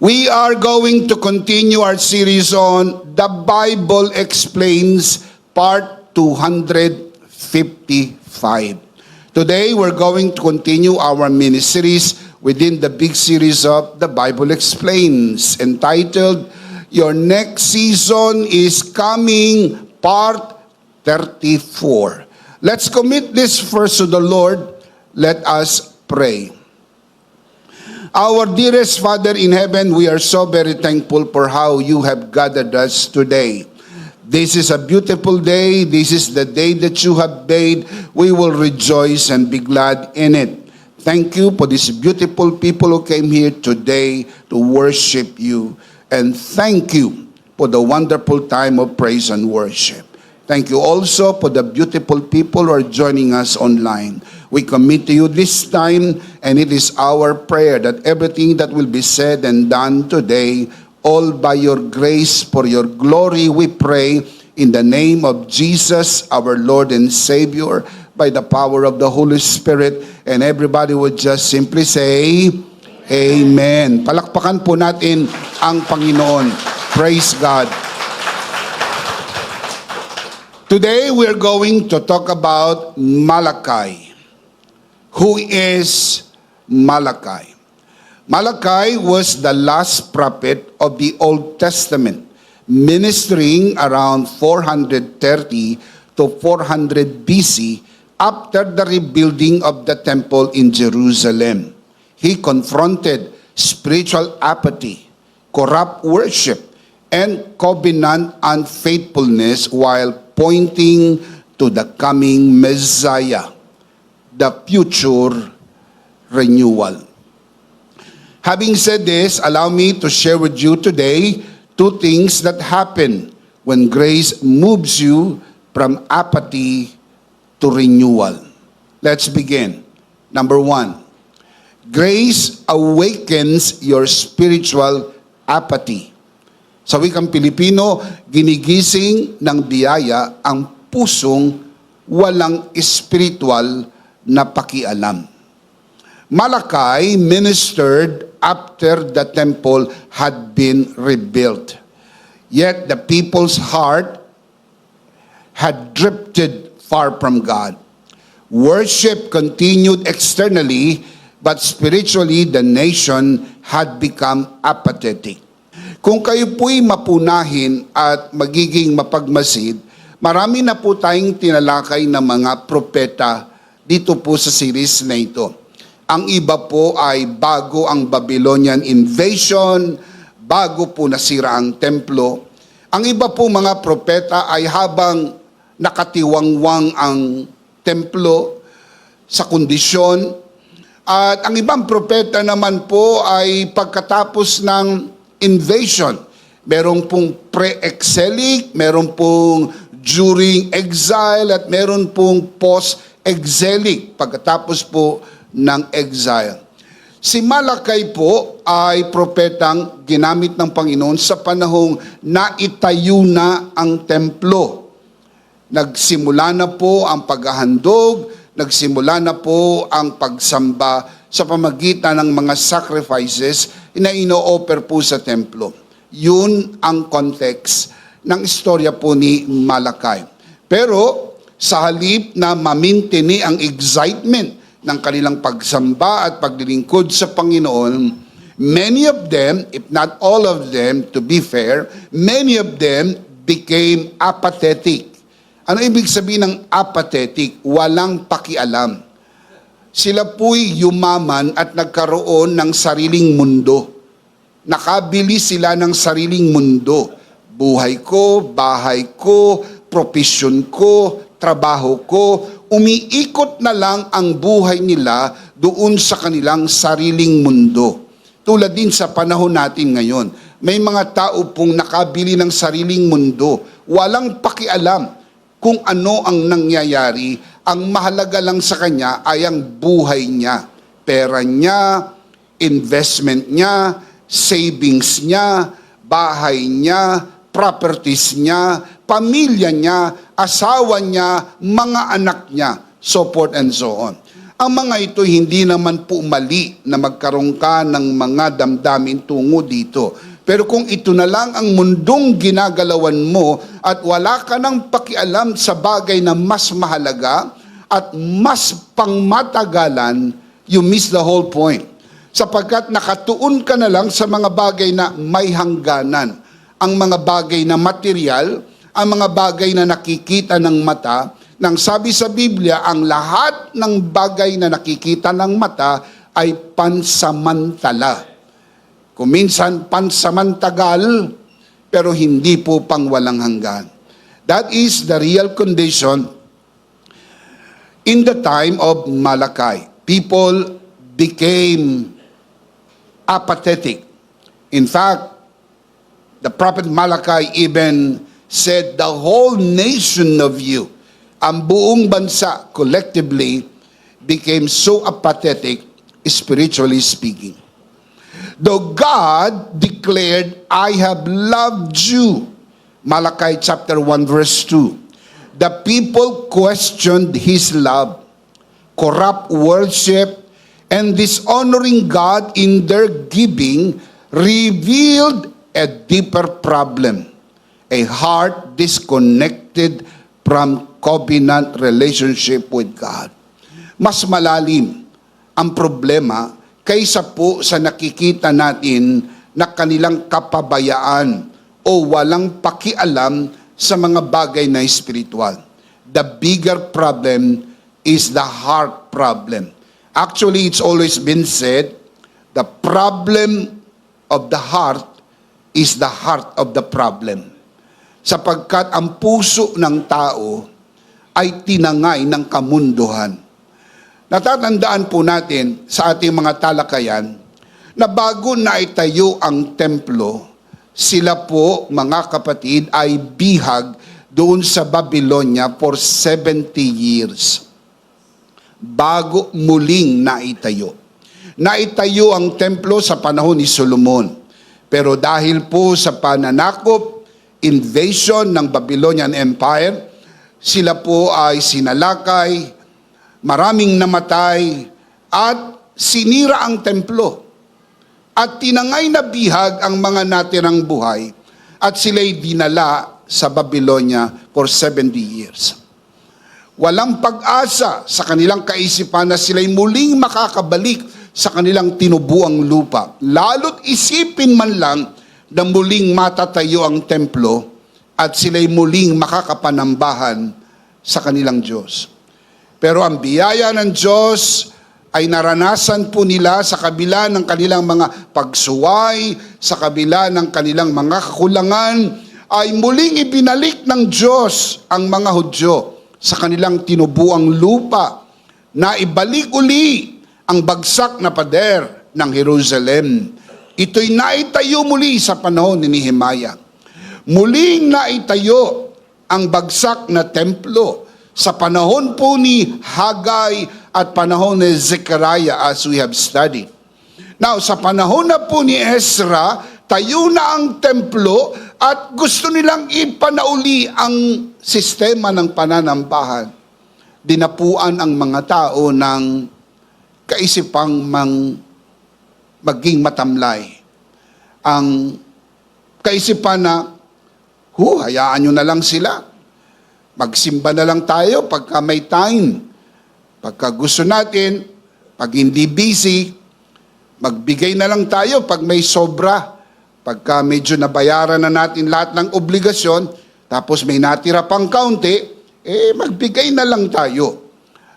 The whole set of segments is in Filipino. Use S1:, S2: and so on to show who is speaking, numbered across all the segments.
S1: We are going to continue our series on The Bible Explains, Part 255. Today, we're going to continue our mini-series within the big series of The Bible Explains, entitled, Your Next Season is Coming, Part 34. Let's commit this first to the Lord. Let us pray. Our dearest Father in heaven, we are so very thankful for how you have gathered us today. This is a beautiful day. This is the day that you have made. We will rejoice and be glad in it. Thank you for these beautiful people who came here today to worship you. And thank you for the wonderful time of praise and worship. Thank you also for the beautiful people who are joining us online. We commit to you this time, and it is our prayer that everything that will be said and done today, all by your grace, for your glory, we pray in the name of Jesus, our Lord and Savior, by the power of the Holy Spirit. And everybody would just simply say, Amen. Palakpakan po natin ang Panginoon. Praise God. Today, we're going to talk about Malachi. Who is Malachi? Malachi was the last prophet of the Old Testament, ministering around 430 to 400 BC after the rebuilding of the temple in Jerusalem. He confronted spiritual apathy, corrupt worship, and covenant unfaithfulness while pointing to the coming Messiah, the future renewal. Having said this, allow me to share with you today two things that happen when grace moves you from apathy to renewal. Let's begin. Number one, grace awakens your spiritual apathy. Sa wikang Pilipino, ginigising ng biyaya ang pusong walang spiritual na pakialam. Malachi ministered after the temple had been rebuilt. Yet the people's heart had drifted far from God. Worship continued externally, but spiritually the nation had become apathetic. Kung kayo po'y mapunahin at magiging mapagmasid, marami na po tayong tinalakay ng mga propeta dito po sa series na ito. Ang iba po ay bago ang Babylonian invasion, bago po nasira ang templo. Ang iba po mga propeta ay habang nakatiwangwang ang templo sa kondisyon. At ang ibang propeta naman po ay pagkatapos ng invasion. Merong pong pre-exilic, merong pong during exile, at meron pong post-exilic, pagkatapos po ng exile. Si Malachi po ay propetang ginamit ng Panginoon sa panahong naitayo na ang templo. Nagsimula na po ang paghahandog, nagsimula na po ang pagsamba sa pamagitan ng mga sacrifices na ino-offer po sa templo. Yun ang context ng istorya po ni Malachi. Pero sa halip na mamintini ang excitement ng kanilang pagsamba at paglilingkod sa Panginoon, many of them, if not all of them, to be fair, many of them became apathetic. Ano ibig sabihin ng apathetic? Walang pakialam. Sila po'y yumaman at nagkaroon ng sariling mundo. Nakabili sila ng sariling mundo. Buhay ko, bahay ko, profesyon ko, trabaho ko, umiikot na lang ang buhay nila doon sa kanilang sariling mundo. Tulad din sa panahon natin ngayon, may mga tao pong nakabili ng sariling mundo, walang pakialam kung ano ang nangyayari. Ang mahalaga lang sa kanya ay ang buhay niya, pera niya, investment niya, savings niya, bahay niya, properties niya, pamilya niya, asawa niya, mga anak niya, so forth and so on. Ang mga ito hindi naman po mali na magkaroon ka ng mga damdamin tungo dito. Pero kung ito na lang ang mundong ginagalawan mo at wala ka nang pakialam sa bagay na mas mahalaga at mas pangmatagalan, you miss the whole point. Sapagkat nakatuon ka na lang sa mga bagay na may hangganan. Ang mga bagay na material, ang mga bagay na nakikita ng mata. Nang sabi sa Biblia, ang lahat ng bagay na nakikita ng mata ay pansamantala. Kung minsan pansamantagal, pero hindi po pang walang hanggan. That is the real condition in the time of Malachi. People became apathetic. In fact, the prophet Malachi even said, the whole nation of you, ang buong bansa collectively became so apathetic, spiritually speaking. Though God declared, I have loved you, Malachi chapter 1 verse 2, the people questioned His love, corrupt worship, and dishonoring God in their giving revealed a deeper problem, a heart disconnected from covenant relationship with God. Mas malalim ang problema kaysa po sa nakikita natin na kanilang kapabayaan o walang pakialam sa mga bagay na espiritual. The bigger problem is the heart problem. Actually, it's always been said, the problem of the heart is the heart of the problem. Sapagkat ang puso ng tao ay tinangay ng kamunduhan. Natatandaan po natin sa ating mga talakayan na bago na itayo ang templo, sila po, mga kapatid, ay bihag doon sa Babylonia for 70 years. Bago muling naitayo. Naitayo ang templo sa panahon ni Solomon. Pero dahil po sa pananakop, invasion ng Babylonian Empire, sila po ay sinalakay, maraming namatay, at sinira ang templo. At tinangay na bihag ang mga natirang buhay, at sila'y dinala sa Babylonia for 70 years. Walang pag-asa sa kanilang kaisipan na sila'y muling makakabalik sa kanilang tinubuang lupa. Lalo't isipin man lang na muling matatayo ang templo at sila'y muling makakapanambahan sa kanilang Diyos. Pero ang biyaya ng Diyos ay naranasan po nila sa kabila ng kanilang mga pagsuway, sa kabila ng kanilang mga kakulangan, ay muling ibinalik ng Diyos ang mga Hudyo sa kanilang tinubuang lupa na ibalik uli ang bagsak na pader ng Jerusalem. Ito'y naitayo muli sa panahon ni Nehemiah. Muling naitayo ang bagsak na templo sa panahon po ni Haggai at panahon ni Zechariah, as we have studied. Now, sa panahon na po ni Ezra, tayo na ang templo at gusto nilang ipanauli ang sistema ng pananambahan. Dinapuan ang mga tao ng kaisipang maging matamlay. Ang kaisipan na, hayaan nyo na lang sila. Magsimba na lang tayo pagka may time. Pagka gusto natin, pag hindi busy, magbigay na lang tayo pag may sobra. Pagka medyo nabayaran na natin lahat ng obligasyon, tapos may natira pang kaunti, magbigay na lang tayo.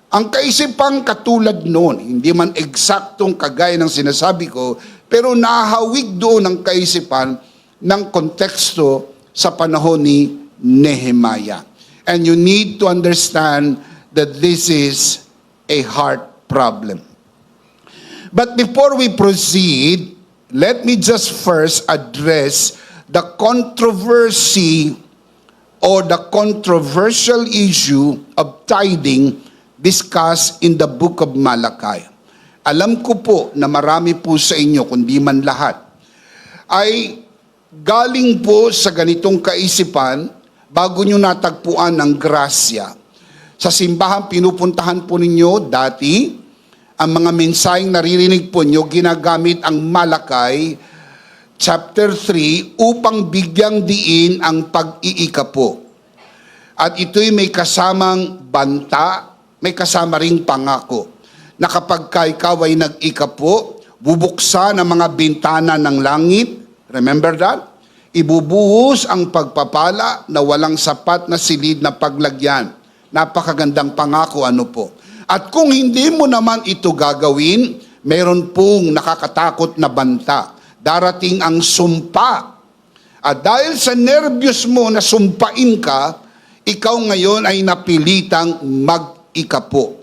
S1: Ang kaisipang katulad noon, hindi man eksaktong kagaya ng sinasabi ko, pero nahawig doon ang kaisipan ng konteksto sa panahon ni Nehemiah. And you need to understand that this is a heart problem. But before we proceed, let me just first address the controversy or the controversial issue of tithing discussed in the book of Malachi. Alam ko po na marami po sa inyo, kundi man lahat, ay galing po sa ganitong kaisipan bago nyo natagpuan ang grasya. Sa simbahan pinupuntahan po ninyo dati, ang mga mensaheng naririnig po nyo, ginagamit ang Malakay chapter 3 upang bigyang diin ang pag-iikapo. At ito'y may kasamang banta, may kasama ring pangako, na kapag ikaw ay nag-ikapo, bubuksan ang mga bintana ng langit. Remember that? Ibubuhos ang pagpapala na walang sapat na silid na paglagyan. Napakagandang pangako, ano po. At kung hindi mo naman ito gagawin, meron pong nakakatakot na banta. Darating ang sumpa. At dahil sa nervyos mo na sumpain ka, ikaw ngayon ay napilitang mag-ikapo.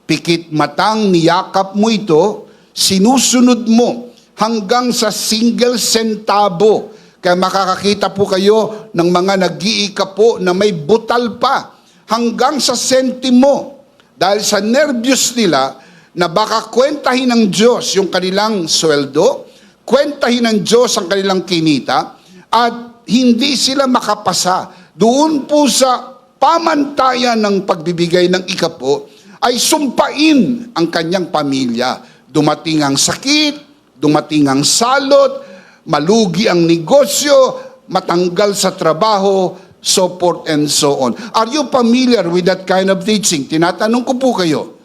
S1: Pikit matang niyakap mo ito, sinusunod mo hanggang sa single centavo. Kaya makakakita po kayo ng mga nag-iikapo na may butal pa hanggang sa sentimo. Dahil sa nervyos nila na baka kwentahin ng Diyos yung kanilang sweldo, kwentahin ng Diyos ang kanilang kinita, at hindi sila makapasa doon po sa pamantayan ng pagbibigay ng ikapo, ay sumpain ang kanyang pamilya. Dumating ang sakit, dumating ang salot, malugi ang negosyo, matanggal sa trabaho, so forth and so on. Are you familiar with that kind of teaching? Tinatanong ko po kayo.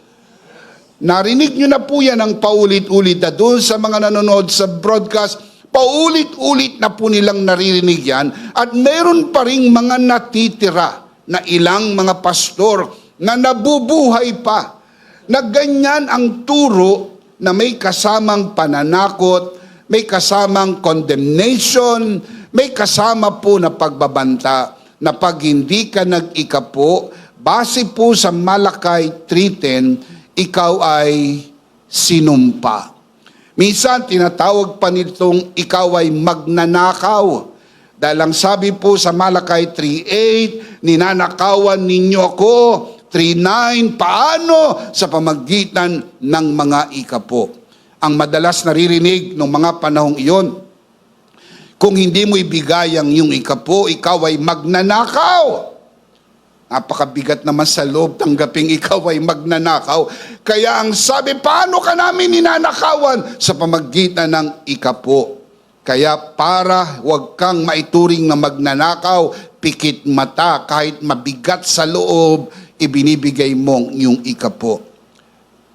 S1: Narinig nyo na po yan ang paulit-ulit na doon sa mga nanonood sa broadcast, paulit-ulit na po nilang naririnig yan, at meron pa ring mga natitira na ilang mga pastor na nabubuhay pa, na ganyan ang turo na may kasamang pananakot, may kasamang condemnation, may kasama po na pagbabanta, na pag hindi ka nag-ikapo, base po sa Malakay 3:10, ikaw ay sinumpa. Minsan, tinatawag pa nitong ikaw ay magnanakaw. Dahil ang sabi po sa Malakay 3:8, ninanakawan ninyo ako. 3:9, paano? Sa pamagitan ng mga ikapo. Ang madalas naririnig ng mga panahong iyon, kung hindi mo ibigay ang iyong ikapo, ikaw ay magnanakaw. Napakabigat naman sa loob tanggaping ikaw ay magnanakaw. Kaya ang sabi, paano ka namin ninanakawan? Sa pamagitan ng ikapo. Kaya para huwag kang maituring na magnanakaw, pikit mata, kahit mabigat sa loob, ibinibigay mong iyong ikapo.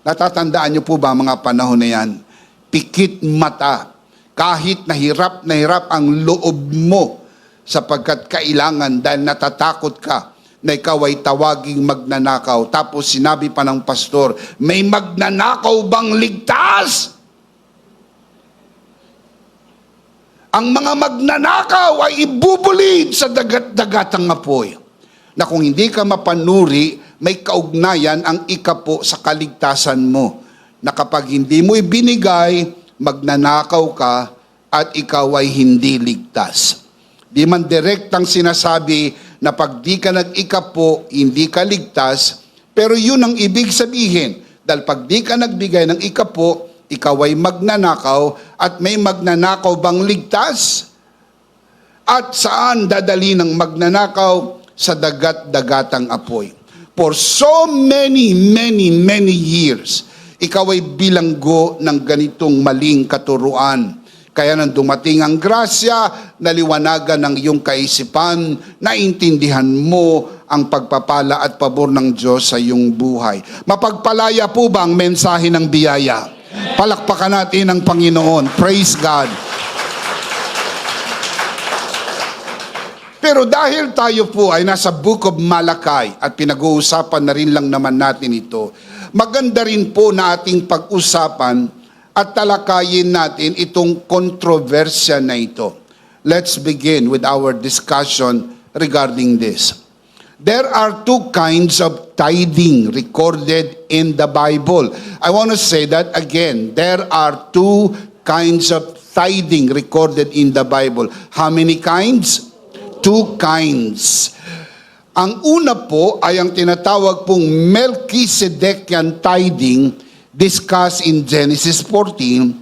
S1: Natatandaan niyo po ba mga panahon na yan? Pikit mata, kahit na hirap ang loob mo, sapagkat kailangan dahil natatakot ka na ikaw ay tawaging magnanakaw. Tapos sinabi pa ng pastor, may magnanakaw bang ligtas? Ang mga magnanakaw ay ibubulid sa dagat-dagatang apoy. Na kung hindi ka mapanuri, may kaugnayan ang ikapo sa kaligtasan mo. Na kapag hindi mo ibinigay, magnanakaw ka at ikaw ay hindi ligtas. Di man direktang sinasabi na pag di ka nag-ikapo, hindi ka ligtas, pero yun ang ibig sabihin. Dahil pag di ka nagbigay ng ikapo, ikaw ay magnanakaw, at may magnanakaw bang ligtas? At saan dadali ng magnanakaw? Sa dagat-dagatang apoy. For so many years, ikaw ay bilanggo ng ganitong maling katuruan. Kaya nang dumating ang grasya, naliwanagan ng iyong kaisipan, naintindihan mo ang pagpapala at pabor ng Diyos sa iyong buhay. Mapagpalaya po ba ang mensahe ng biyaya? Palakpakan natin ang Panginoon. Praise God. Pero dahil tayo po ay nasa Book of Malakay at pinag-uusapan na rin lang naman natin ito, maganda rin po na ating pag-usapan at talakayin natin itong kontrobersya na ito. Let's begin with our discussion regarding this. There are two kinds of tithing recorded in the Bible. I want to say that again. There are two kinds of tithing recorded in the Bible. How many kinds? Two kinds. Ang una po ay ang tinatawag pong Melchizedekian tithing discussed in Genesis 14,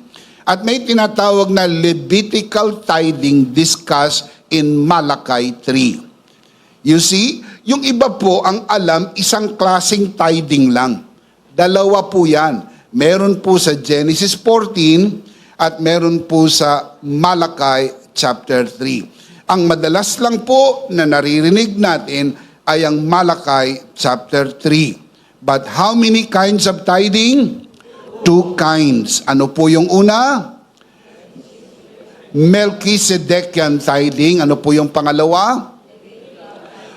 S1: at may tinatawag na Levitical tithing discussed in Malachi 3. You see, yung iba po ang alam isang klaseng tithing lang. Dalawa po yan. Meron po sa Genesis 14 at meron po sa Malachi chapter 3. Ang madalas lang po na naririnig natin ay ang Malachi chapter 3. But how many kinds of tithing? 2 kinds. Ano po yung una? Melchizedekian tithing. Ano po yung pangalawa?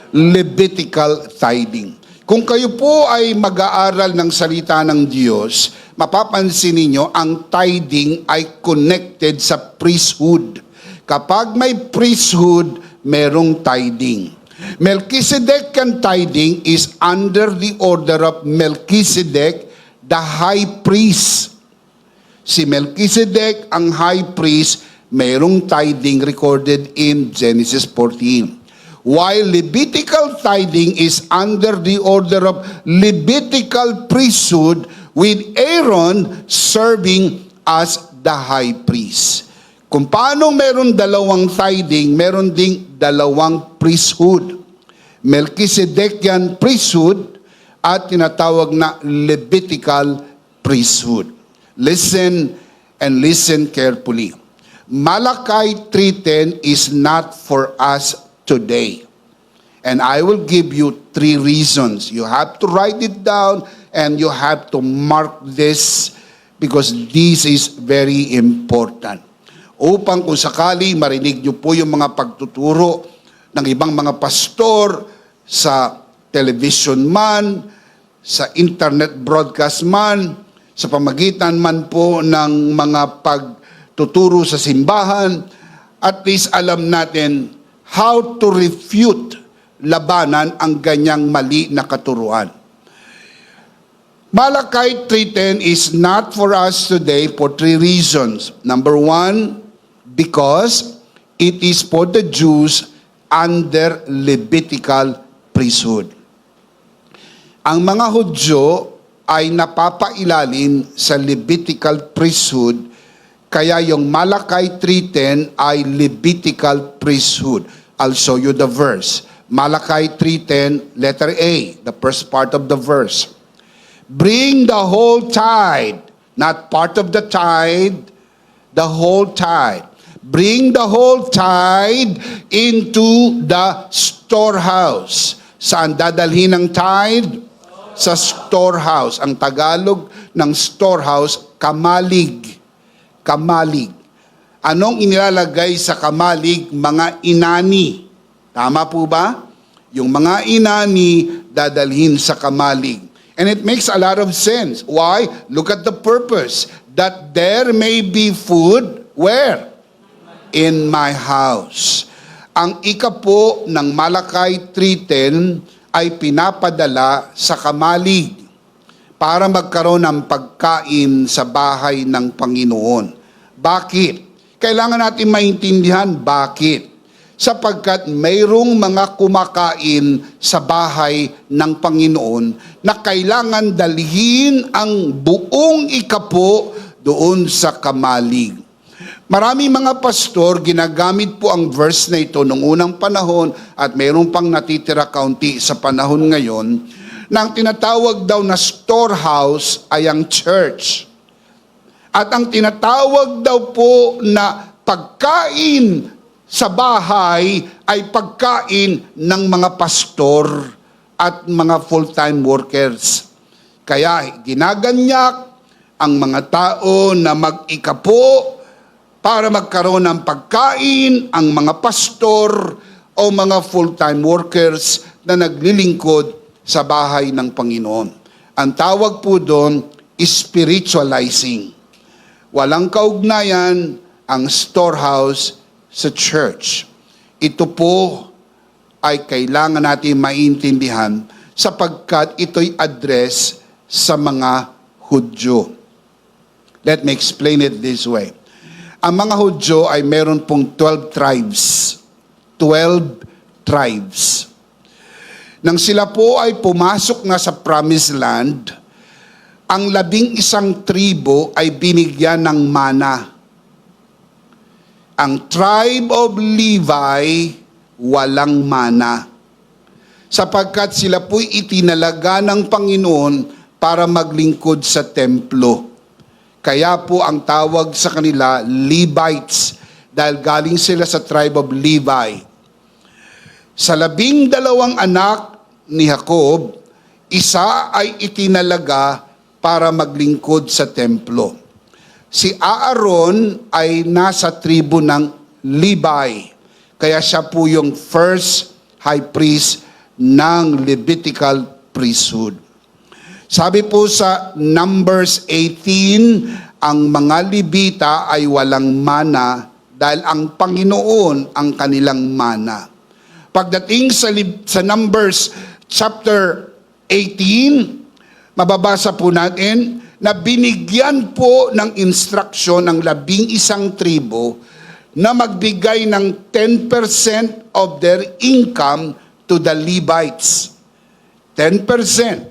S1: Levitical tithing. Kung kayo po ay mag-aaral ng salita ng Diyos, mapapansin ninyo ang tithing ay connected sa priesthood. Kapag may priesthood, merong tithing. Melchizedekian tithing is under the order of Melchizedek, the high priest. Si Melchizedek, ang high priest, mayroong tithing recorded in Genesis 14. While Levitical tithing is under the order of Levitical priesthood with Aaron serving as the high priest. Kung paano meron dalawang tithing, meron ding dalawang priesthood. Melchizedekian priesthood at tinatawag na Levitical priesthood. Listen and listen carefully. Malachi 3:10 is not for us today. And I will give you 3 reasons. You have to write it down and you have to mark this because this is very important. Upang kung sakali marinig nyo po yung mga pagtuturo ng ibang mga pastor sa television man, sa internet broadcast man, sa pamagitan man po ng mga pagtuturo sa simbahan, at least alam natin how to refute, labanan ang ganyang mali na katuruan. Malachi 3:10 is not for us today for 3 reasons. Number 1, because it is for the Jews under Levitical priesthood. Ang mga Hudyo ay napapailalim sa Levitical priesthood, kaya yung Malachi 3:10 ay Levitical priesthood. I'll show you the verse. Malachi 3:10, letter A, the first part of the verse. Bring the whole tithe, not part of the tithe, the whole tithe. Bring the whole tithe into the storehouse. Saan dadalhin ang tithe? Sa storehouse. Ang Tagalog ng storehouse, kamalig. Kamalig. Anong inilalagay sa kamalig? Mga inani. Tama po ba? Yung mga inani dadalhin sa kamalig. And it makes a lot of sense. Why? Look at the purpose. That there may be food, where? In my house. Ang ika po ng Malachi 3:10 ay pinapadala sa kamalig para magkaroon ng pagkain sa bahay ng Panginoon. Bakit? Kailangan natin maintindihan bakit. Sapagkat mayroong mga kumakain sa bahay ng Panginoon na kailangan dalhin ang buong ikapo doon sa kamalig. Marami mga pastor, ginagamit po ang verse na ito noong unang panahon at mayroong pang natitira kaunti sa panahon ngayon, na ang tinatawag daw na storehouse ay ang church. At ang tinatawag daw po na pagkain sa bahay ay pagkain ng mga pastor at mga full-time workers. Kaya ginaganyak ang mga tao na mag-ikapo para magkaroon ng pagkain ang mga pastor o mga full-time workers na naglilingkod sa bahay ng Panginoon. Ang tawag po doon, spiritualizing. Walang kaugnayan ang storehouse sa church. Ito po ay kailangan natin maintindihan sapagkat ito'y address sa mga Hudyo. Let me explain it this way. Ang mga Hudyo ay meron pong 12 tribes. 12 tribes. Nang sila po ay pumasok na sa Promised Land, ang 11 tribo ay binigyan ng mana. Ang tribe of Levi, walang mana. Sapagkat sila po'y itinalaga ng Panginoon para maglingkod sa templo. Kaya po ang tawag sa kanila Levites dahil galing sila sa tribe of Levi. Sa 12 anak ni Jacob, isa ay itinalaga para maglingkod sa templo. Si Aaron ay nasa tribo ng Levi. Kaya siya po yung first high priest ng Levitical priesthood. Sabi po sa Numbers 18, ang mga Levita ay walang mana dahil ang Panginoon ang kanilang mana. Pagdating sa Numbers chapter 18, mababasa po natin na binigyan po ng instruksyon ng 11 tribo na magbigay ng 10% of their income to the Levites. 10%.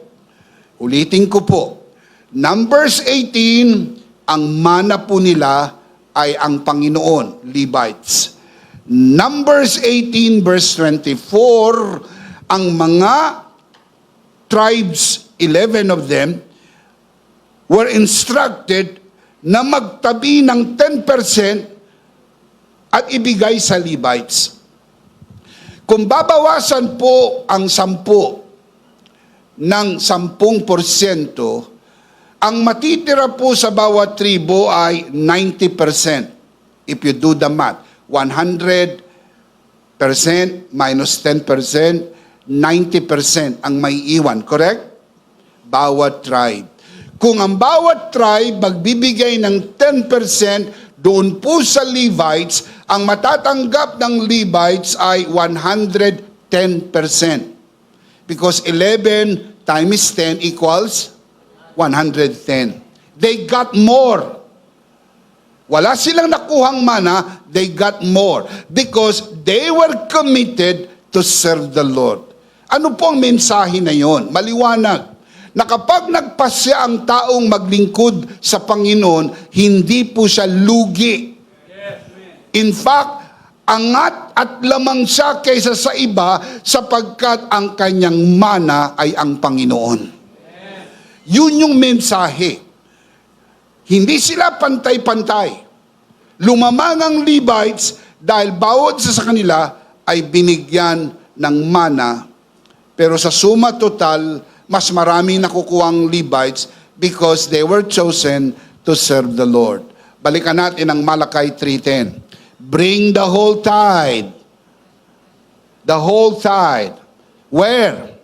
S1: Ulitin ko po. Numbers 18, ang mana po nila ay ang Panginoon, Levites. Numbers 18 verse 24, ang mga tribes, 11 of them, were instructed na magtabi ng 10% at ibigay sa Levites. Kung babawasan po ang 10 ng 10%, ang matitira po sa bawat tribo ay 90%. If you do the math, 100% minus 10%, 90% ang may iwan. Correct? Bawat tribe. Kung ang bawat tribe magbibigay ng 10% doon po sa Levites, ang matatanggap ng Levites ay 110%. Because 11 times 10 equals 110. They got more. Wala silang nakuhang mana, they got more. Because they were committed to serve the Lord. Ano po ang mensahe na yon? Maliwanag. Na kapag nagpasya ang taong maglingkod sa Panginoon, hindi po siya lugi. In fact, angat at lamang siya kaysa sa iba sapagkat ang kanyang mana ay ang Panginoon. Yun yung mensahe. Hindi sila pantay-pantay. Lumamang ang Levites dahil bawat sa kanila ay binigyan ng mana. Pero sa suma total, mas maraming nakukuhang Levites because they were chosen to serve the Lord. Balikan natin ang Malachi 3:10. Bring the whole tithe. The whole tithe. Where?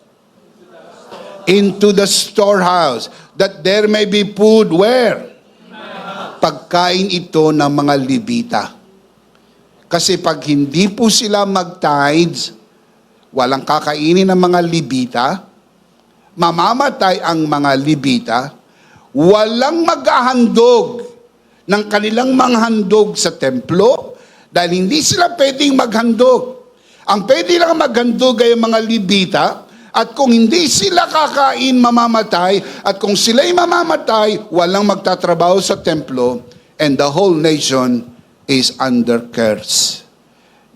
S1: Into the storehouse. That there may be food. Where? Pagkain ito ng mga Levita. Kasi pag hindi po sila mag-tithes, walang kakainin ng mga Levita, mamamatay ang mga Levita, walang maghahandog ng kanilang mga handog sa templo, dahil hindi sila pwedeng maghandog. Ang pwede lang maghandog ay mga Levita, at kung hindi sila kakain, mamamatay, at kung sila'y mamamatay, walang magtatrabaho sa templo, and the whole nation is under curse.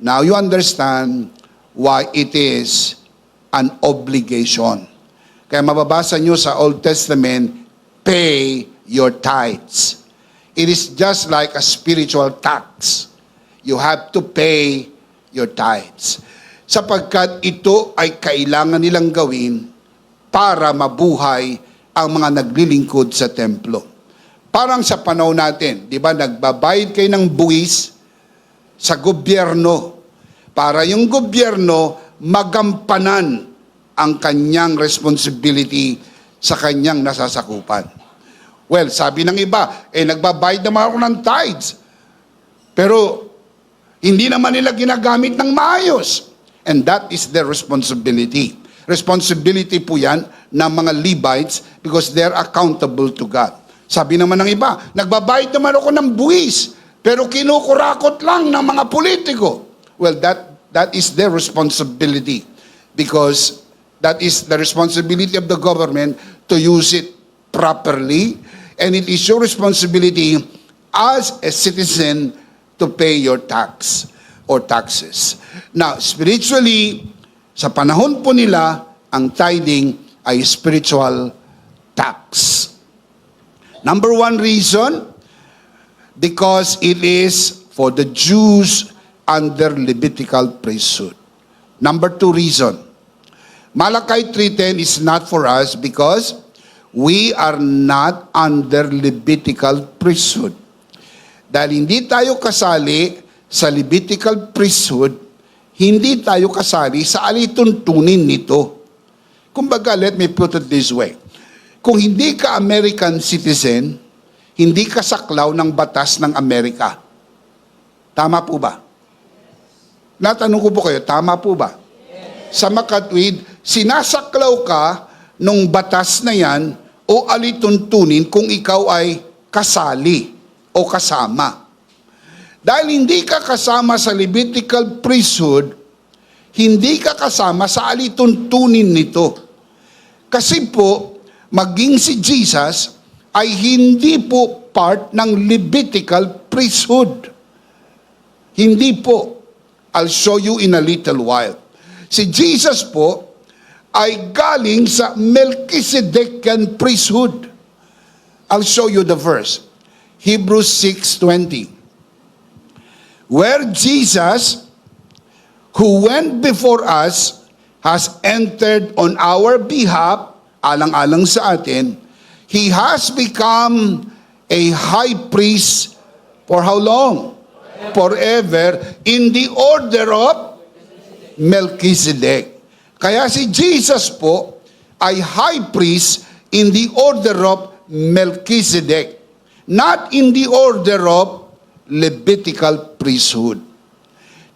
S1: Now you understand why it is an obligation. Kaya mababasa nyo sa Old Testament, pay your tithes. It is just like a spiritual tax. You have to pay your tithes. Sapagkat ito ay kailangan nilang gawin para mabuhay ang mga naglilingkod sa templo. Parang sa panahon natin, di ba, nagbabayad kayo ng buwis sa gobyerno para yung gobyerno magampanan ang kanyang responsibility sa kanyang nasasakupan. Well, sabi ng iba, nagbabayad naman ako ng tithes. Pero hindi naman nila ginagamit ng maayos. And that is their responsibility. Responsibility po yan ng mga Levites because they're accountable to God. Sabi naman ng iba, nagbabayad naman ako ng buwis, pero kinukurakot lang ng mga politiko. Well, that is their responsibility because that is the responsibility of the government to use it properly, and it is your responsibility as a citizen to pay your tax or taxes. Now, spiritually, sa panahon po nila, ang tithing ay spiritual tax. Number one reason, because it is for the Jews under Levitical priesthood. Number two reason, Malachi 3:10 is not for us because we are not under Levitical priesthood. Dahil hindi tayo kasali sa Levitical priesthood, hindi tayo kasali sa alituntunin nito. Kumbaga, let me put it this way. Kung hindi ka American citizen, hindi ka saklaw ng batas ng Amerika. Tama po ba? Natanong ko po kayo, tama po ba? Sa makatwid, sinasaklaw ka nung batas na yan o alituntunin kung ikaw ay kasali o kasama. Dahil hindi ka kasama sa Levitical priesthood, hindi ka kasama sa alituntunin nito. Kasi po, maging si Jesus ay hindi po part ng Levitical priesthood. Hindi po. I'll show you in a little while. Si Jesus po ay galing sa Melchizedekian priesthood. I'll show you the verse. Hebrews 6:20. Where Jesus, who went before us, has entered on our behalf, alang-alang sa atin, He has become a high priest for how long? Forever, in the order of Melchizedek. Kaya si Jesus po ay high priest in the order of Melchizedek, not in the order of Levitical priesthood.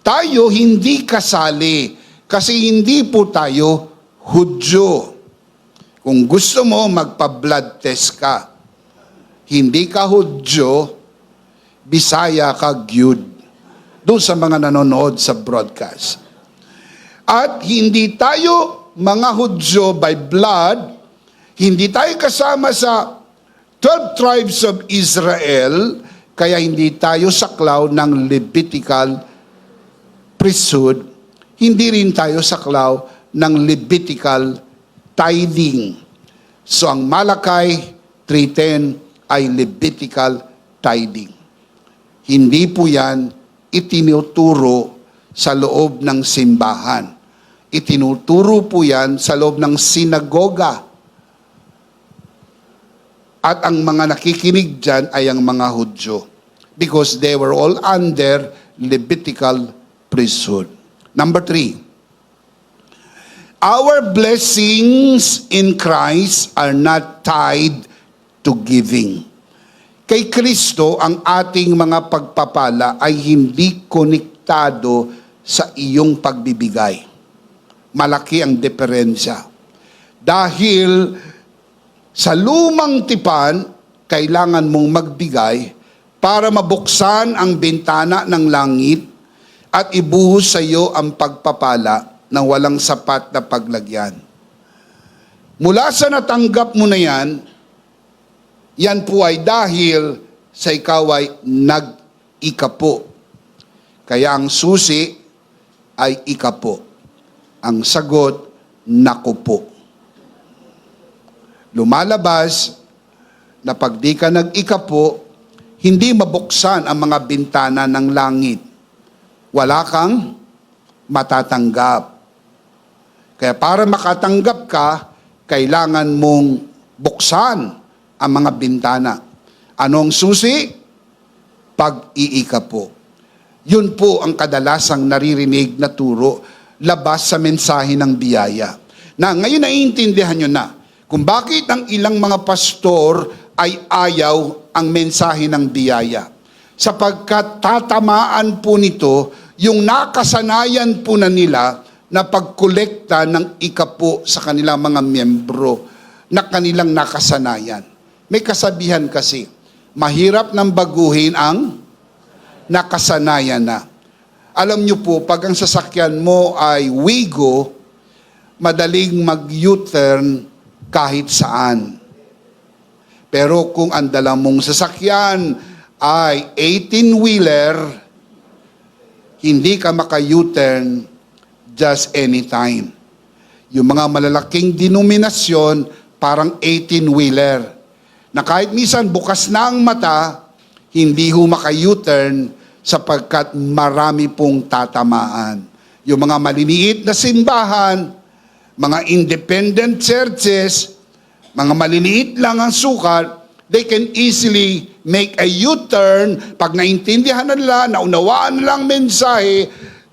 S1: Tayo hindi kasali kasi hindi po tayo Hudyo. Kung gusto mo, magpa-blood test ka. Hindi ka Hudyo, Bisaya ka gyud. Doon sa mga nanonood sa broadcast. At hindi tayo mga Hudyo by blood, hindi tayo kasama sa 12 tribes of Israel, kaya hindi tayo saklaw ng Levitical priesthood, hindi rin tayo saklaw ng Levitical tithing. So ang Malachi 3:10 ay Levitical tithing. Hindi po yan itinuturo sa loob ng simbahan. Itinuturo po yan sa loob ng sinagoga. At ang mga nakikinig dyan ay ang mga Hudyo. Because they were all under Levitical priesthood. Number 3. Our blessings in Christ are not tied to giving. Kay Kristo, ang ating mga pagpapala ay hindi konektado sa iyong pagbibigay. Malaki ang diferensya. Dahil sa lumang tipan, kailangan mong magbigay para mabuksan ang bintana ng langit at ibuhos sa iyo ang pagpapala na walang sapat na paglagyan. Mula sa natanggap mo na yan po ay dahil sa ikaw ay nag-ikapo. Kaya ang susi ay ikapo. Ang sagot, nakupo. Lumalabas na pag di ka nag-ikapo, hindi mabuksan ang mga bintana ng langit. Wala kang matatanggap. Kaya para makatanggap ka, kailangan mong buksan ang mga bintana. Anong susi? Pag-iikapo. Yun po ang kadalasang naririnig na turo labas sa mensahe ng biyaya. Na ngayon naiintindihan nyo na kung bakit ang ilang mga pastor ay ayaw ang mensahe ng biyaya. Sapagkat tatamaan po nito yung nakasanayan po na nila na pagkolekta ng ikapo sa kanilang mga miyembro na kanilang nakasanayan. May kasabihan kasi, mahirap nang baguhin ang nakasanayan na. Alam niyo po, pag ang sasakyan mo ay Wigo, madaling mag-U-turn kahit saan. Pero kung ang dala mong sasakyan ay 18-wheeler, hindi ka maka-U-turn just anytime. Yung mga malalaking denominasyon, parang 18-wheeler. na kahit minsan bukas na ang mata, hindi ho maka-U-turn sapagkat marami pong tatamaan. Yung mga maliliit na simbahan, mga independent churches, mga maliliit lang ang sukat, they can easily make a U-turn pag naintindihan na nila, naunawaan na lang mensahe,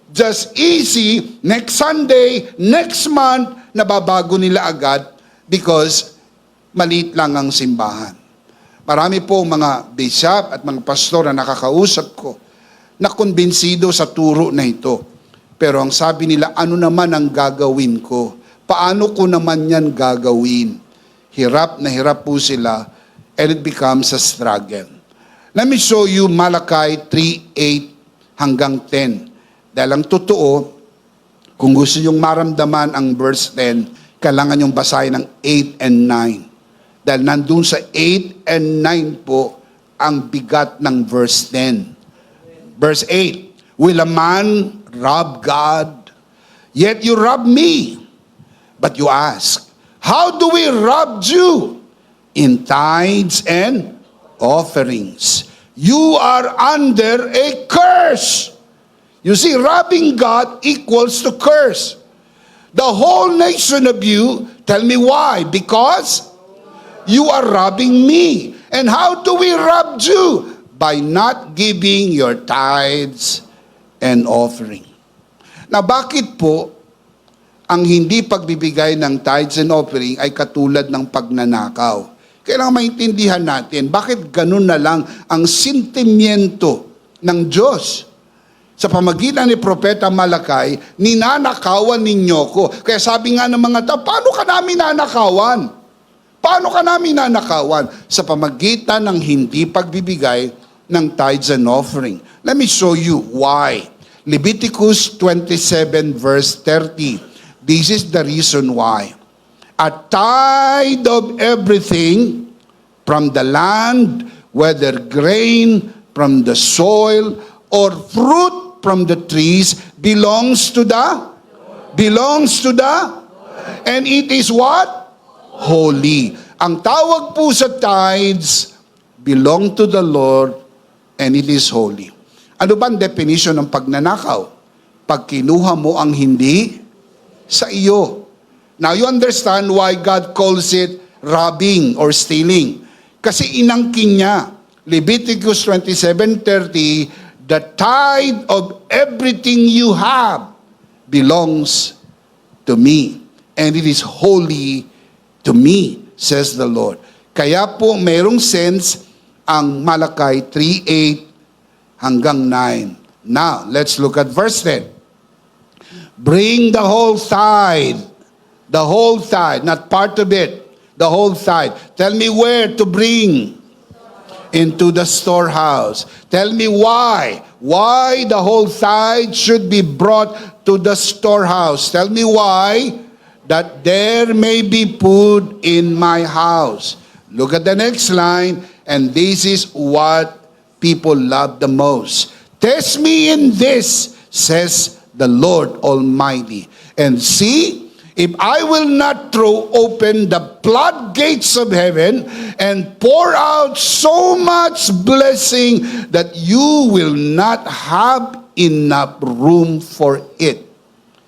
S1: just easy, next Sunday, next month, nababago nila agad because maliit lang ang simbahan. Marami po mga bishop at mga pastor na nakakausap ko na kumbinsido sa turo na ito. Pero ang sabi nila, ano naman ang gagawin ko? Paano ko naman yan gagawin? Hirap na hirap po sila and it becomes a struggle. Let me show you Malachi 3:8 hanggang 10. Dahil ang totoo, kung gusto yung maramdaman ang verse 10, kailangan yung basahin ng 8 and 9. Dahil nandun sa 8 and 9 po ang bigat ng verse 10. Verse 8, will a man rob God? Yet you rob me. But you ask, how do we rob you? In tithes and offerings. You are under a curse. You see, robbing God equals to curse. The whole nation of you, tell me why? Because you are robbing me. And how do we rob you? By not giving your tithes and offering. Na bakit po ang hindi pagbibigay ng tithes and offering ay katulad ng pagnanakaw? Kailangan maintindihan natin, bakit ganun na lang ang sentimiento ng Diyos? Sa pamagitan ni Propeta Malachi, ninanakawan ninyo ko. Kaya sabi nga ng mga tao, paano ka namin nanakawan? Paano ka namin nanakawan? Sa pamagitan ng hindi pagbibigay ng tithes and offering. Let me show you why. Leviticus 27 verse 30. This is the reason why. A tithe of everything from the land, whether grain from the soil or fruit from the trees, belongs to the, and it is what? Holy. Ang tawag po sa tithes, belong to the Lord, and it is holy. Ano ba ang definition ng pagnanakaw? Pag kinuha mo ang hindi sa iyo. Now you understand why God calls it robbing or stealing. Kasi inangkin niya. Leviticus 27:30, the tithe of everything you have belongs to me. And it is holy to me, says the Lord. Kaya po mayroong sense ang Malachi 3:8 hanggang 9. Now, let's look at verse 10. Bring the whole tithe. The whole tithe, not part of it. The whole tithe. Tell me where to bring. Into the storehouse. Tell me why. Why the whole tithe should be brought to the storehouse. Tell me why. That there may be food in my house. Look at the next line. And this is what people love the most. Test me in this, says the Lord Almighty. And see, if I will not throw open the floodgates of heaven and pour out so much blessing that you will not have enough room for it.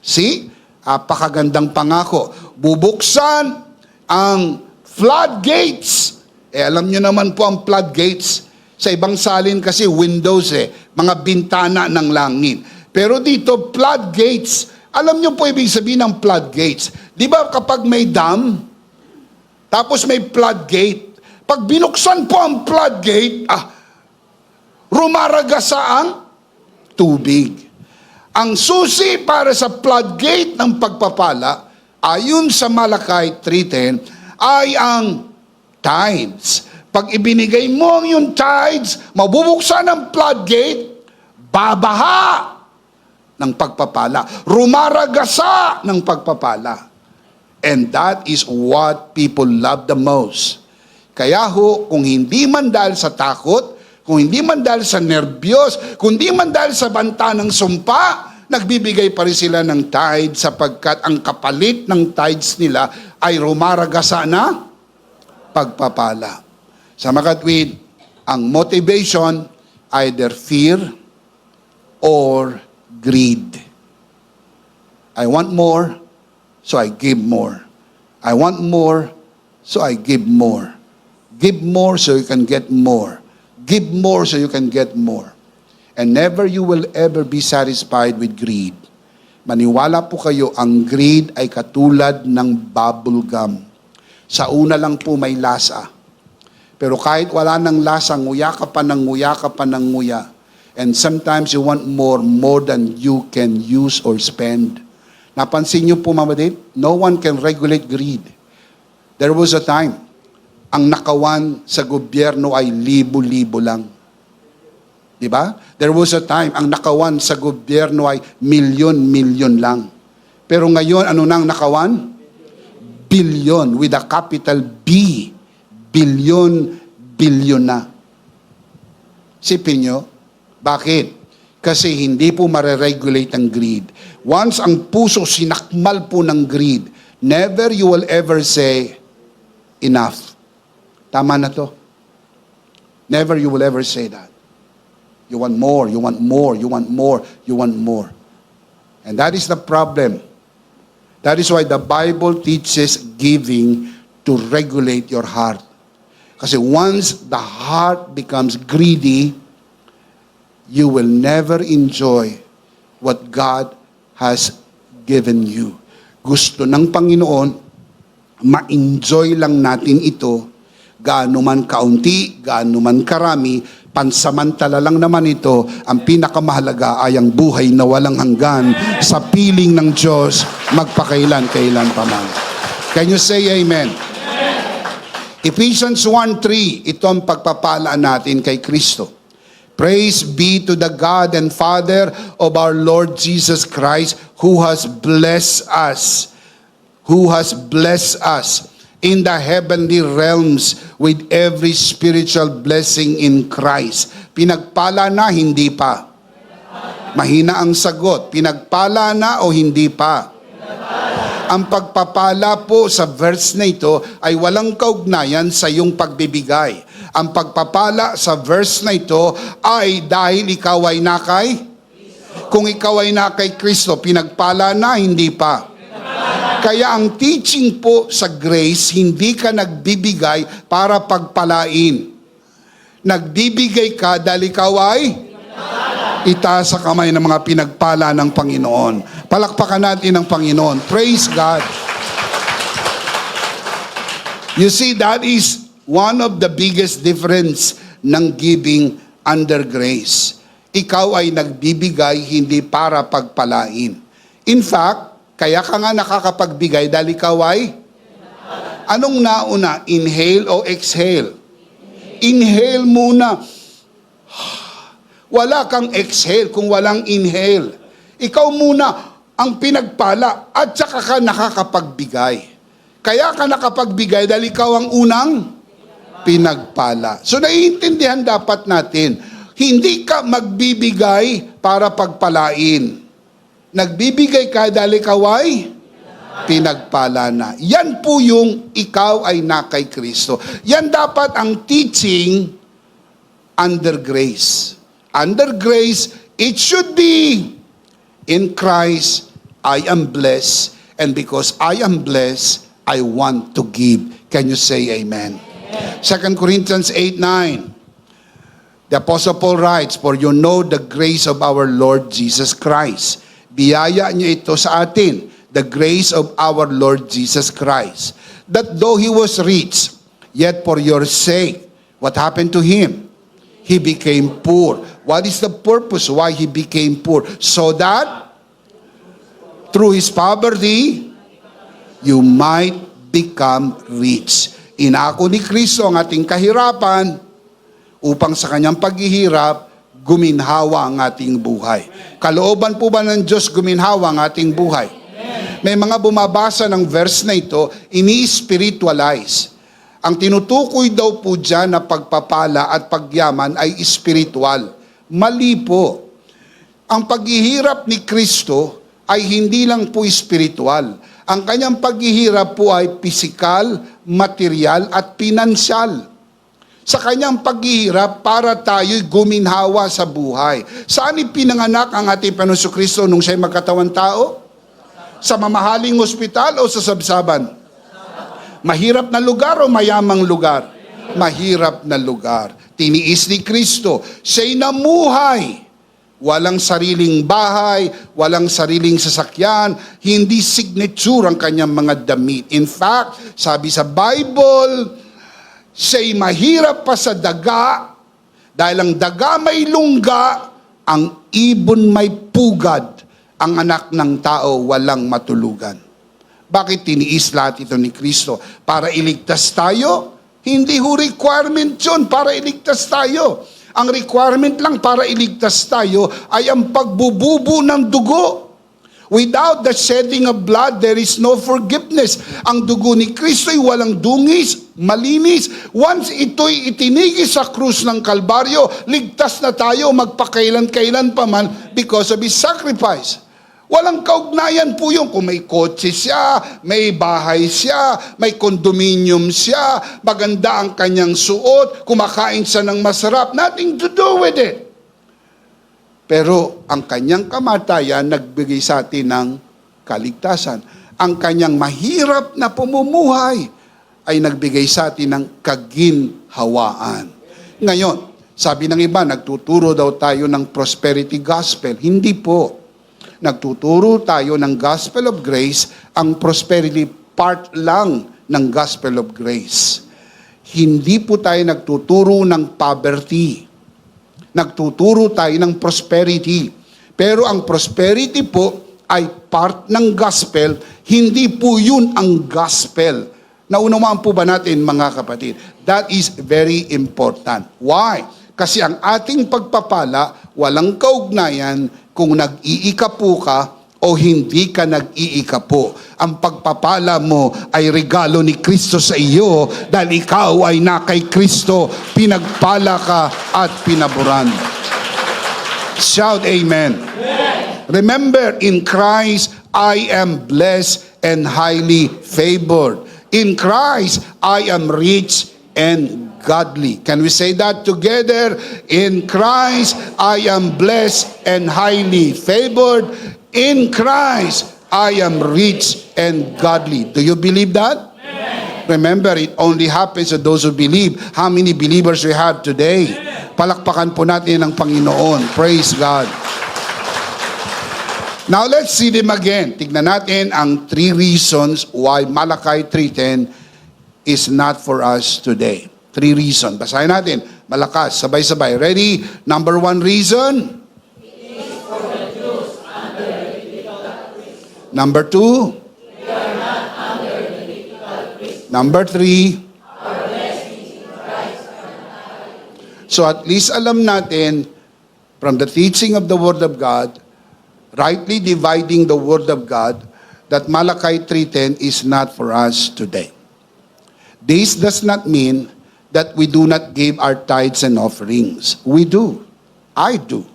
S1: See? Apakagandang pangako. Bubuksan ang floodgates. Alam nyo naman po ang floodgates. Sa ibang salin kasi windows mga bintana ng langit. Pero dito, floodgates. Alam niyo po ibig sabihin ng floodgates. Di ba kapag may dam, tapos may floodgate, pag binuksan po ang floodgate, rumaragasa ang tubig. Ang susi para sa floodgate ng pagpapala, ayon sa Malachi 3:10, ay ang tithes. Pag ibinigay mo ang yung tithes, mabubuksan ang floodgate, babaha ng pagpapala. Rumaragasa ng pagpapala. And that is what people love the most. Kaya ho, kung hindi man dahil sa takot, kung hindi man dahil sa nervyos, kung hindi man dahil sa banta ng sumpa, nagbibigay pa rin sila ng tithe sapagkat ang kapalit ng tithes nila ay rumaragasa na pagpapala. Sa makatwid, ang motivation, either fear or greed. I want more, so I give more. I want more, so I give more. Give more so you can get more. Give more so you can get more. And never you will ever be satisfied with greed. Maniwala po kayo, ang greed ay katulad ng bubble gum. Sa una lang po may lasa. Pero kahit wala ng lasa, nguya ka pa ng nguya ka pa ng nguya. And sometimes you want more than you can use or spend. Napansin niyo po, Mama Dave, no one can regulate greed. There was a time, ang nakawan sa gobyerno ay libo-libo lang. Diba? There was a time, ang nakawan sa gobyerno ay milyon-milyon lang. Pero ngayon, ano nang nakawan? Billion, with a capital B. Billion na. Sipin nyo, bakit? Kasi hindi po mareregulate ang greed. Once ang puso sinakmal po ng greed, never you will ever say, enough. Tama na to. Never you will ever say that. You want more, you want more, you want more, you want more. And that is the problem. That is why the Bible teaches giving to regulate your heart. Kasi once the heart becomes greedy, you will never enjoy what God has given you. Gusto ng Panginoon, ma-enjoy lang natin ito, gaano man kaunti, gaano man karami, pansamantala lang naman ito. Ang pinakamahalaga ay ang buhay na walang hanggan sa piling ng Diyos magpakailan-kailan pa man. Can you say amen? Ephesians 1:3, ito ang pagpapalaan natin kay Kristo. Praise be to the God and Father of our Lord Jesus Christ, who has blessed us in the heavenly realms with every spiritual blessing in Christ. Pinagpala na, hindi pa. Mahina ang sagot. Pinagpala na o hindi pa? Ang pagpapala po sa verse na ito ay walang kaugnayan sa iyong pagbibigay. Ang pagpapala sa verse na ito ay dahil ikaw ay nakay. Kung ikaw ay nakay Kristo, pinagpala na, hindi pa. Kaya ang teaching po sa grace, hindi ka nagbibigay para pagpalain. Nagbibigay ka dahil ikaw ay itaas sa kamay ng mga pinagpala ng Panginoon. Palakpakan natin ang Panginoon. Praise God. You see, that is one of the biggest difference ng giving under grace. Ikaw ay nagbibigay hindi para pagpalain. In fact, kaya ka nga nakakapagbigay dahil ikaw ay anong nauna? Inhale o exhale? Inhale muna. Wala kang exhale kung walang inhale. Ikaw muna ang pinagpala at saka ka nakakapagbigay. Kaya ka nakapagbigay dahil ikaw ang unang pinagpala. So naiintindihan dapat natin, hindi ka magbibigay para pagpalain. Nagbibigay ka dahil ikaw ay pinagpala na. Yan po yung ikaw ay na kay Kristo. Yan dapat ang teaching under grace. Under grace, it should be, in Christ, I am blessed. And because I am blessed, I want to give. Can you say amen? 2 Corinthians 8:9. The Apostle Paul writes, for you know the grace of our Lord Jesus Christ. Biyaya niyo ito sa atin, the grace of our Lord Jesus Christ. That though He was rich, yet for your sake, what happened to Him? He became poor. What is the purpose why He became poor? So that through His poverty, you might become rich. Inako ni Kristo ang ating kahirapan upang sa kanyang paghihirap, guminhawa ang ating buhay. Kalooban po ba ng Diyos guminhawa ang ating buhay? May mga bumabasa ng verse na ito, ini-spiritualize. Ang tinutukoy daw po dyan na pagpapala at pagyaman ay spiritual. Mali po. Ang paghihirap ni Kristo ay hindi lang po spiritual. Ang kanyang paghihirap po ay physical, material at pinansyal. sa kanyang paghihirap para tayo'y guminhawa sa buhay. Saan ipinanganak ang ating Panginoon Kristo nung siya'y magkatawang tao? Sa mamahaling ospital o sa sabsaban? Mahirap na lugar o mayamang lugar? Mahirap na lugar. Tiniis ni Kristo. Siya'y namuhay. Walang sariling bahay, walang sariling sasakyan, hindi signature ang kanyang mga damit. In fact, sabi sa Bible, siya'y mahirap pa sa daga, dahil ang daga may lungga, ang ibon may pugad, ang anak ng tao walang matulugan. Bakit tiniis lahat ito ni Kristo? Para iligtas tayo? Hindi ho requirement yun para iligtas tayo. Ang requirement lang para iligtas tayo ay ang pagbububo ng dugo. Without the shedding of blood, there is no forgiveness. Ang dugo ni Kristo ay walang dungis, malinis. Once ito'y itinigis sa krus ng Kalbaryo, ligtas na tayo magpakailan-kailan pa man because of His sacrifice. Walang kaugnayan po yun kung may kotse siya, may bahay siya, may condominium siya, maganda ang kanyang suot, kumakain siya ng masarap. Nothing to do with it. Pero ang kanyang kamatayan nagbigay sa atin ng kaligtasan. Ang kanyang mahirap na pamumuhay ay nagbigay sa atin ng kaginhawaan. Ngayon, sabi ng iba, nagtuturo daw tayo ng prosperity gospel. Hindi po. Nagtuturo tayo ng gospel of grace. Ang prosperity part lang ng gospel of grace. Hindi po tayo nagtuturo ng poverty. Nagtuturo tayo ng prosperity. Pero ang prosperity po ay part ng gospel, hindi po yun ang gospel. Naunawaan po ba natin, mga kapatid? That is very important. Why? Kasi ang ating pagpapala, walang kaugnayan kung nag-iikapo ka o hindi ka nag-iikapo. Ang pagpapala mo ay regalo ni Kristo sa iyo dahil ikaw ay na kay Kristo, pinagpala ka at pinaburan. Shout amen. Remember, in Christ, I am blessed and highly favored. In Christ, I am rich and godly. Can we say that together? In Christ, I am blessed and highly favored. In Christ, I am rich and godly. Do you believe that? Amen. Remember, it only happens to those who believe. How many believers we have today? Amen. Palakpakan po natin ang Panginoon. Praise God. Now, let's see them again. Tignan natin ang 3 reasons why Malachi 3:10 is not for us today. 3 reasons. Basahin natin. Malakas, sabay-sabay. Ready? Number 1 reason. It is for the Jews under Levitical priest. Number 2. We are not under Levitical priest. Number 3. Our blessings in Christ are not. So at least alam natin from the teaching of the Word of God, rightly dividing the Word of God, that Malachi 3:10 is not for us today. This does not mean that we do not give our tithes and offerings. We do. I do.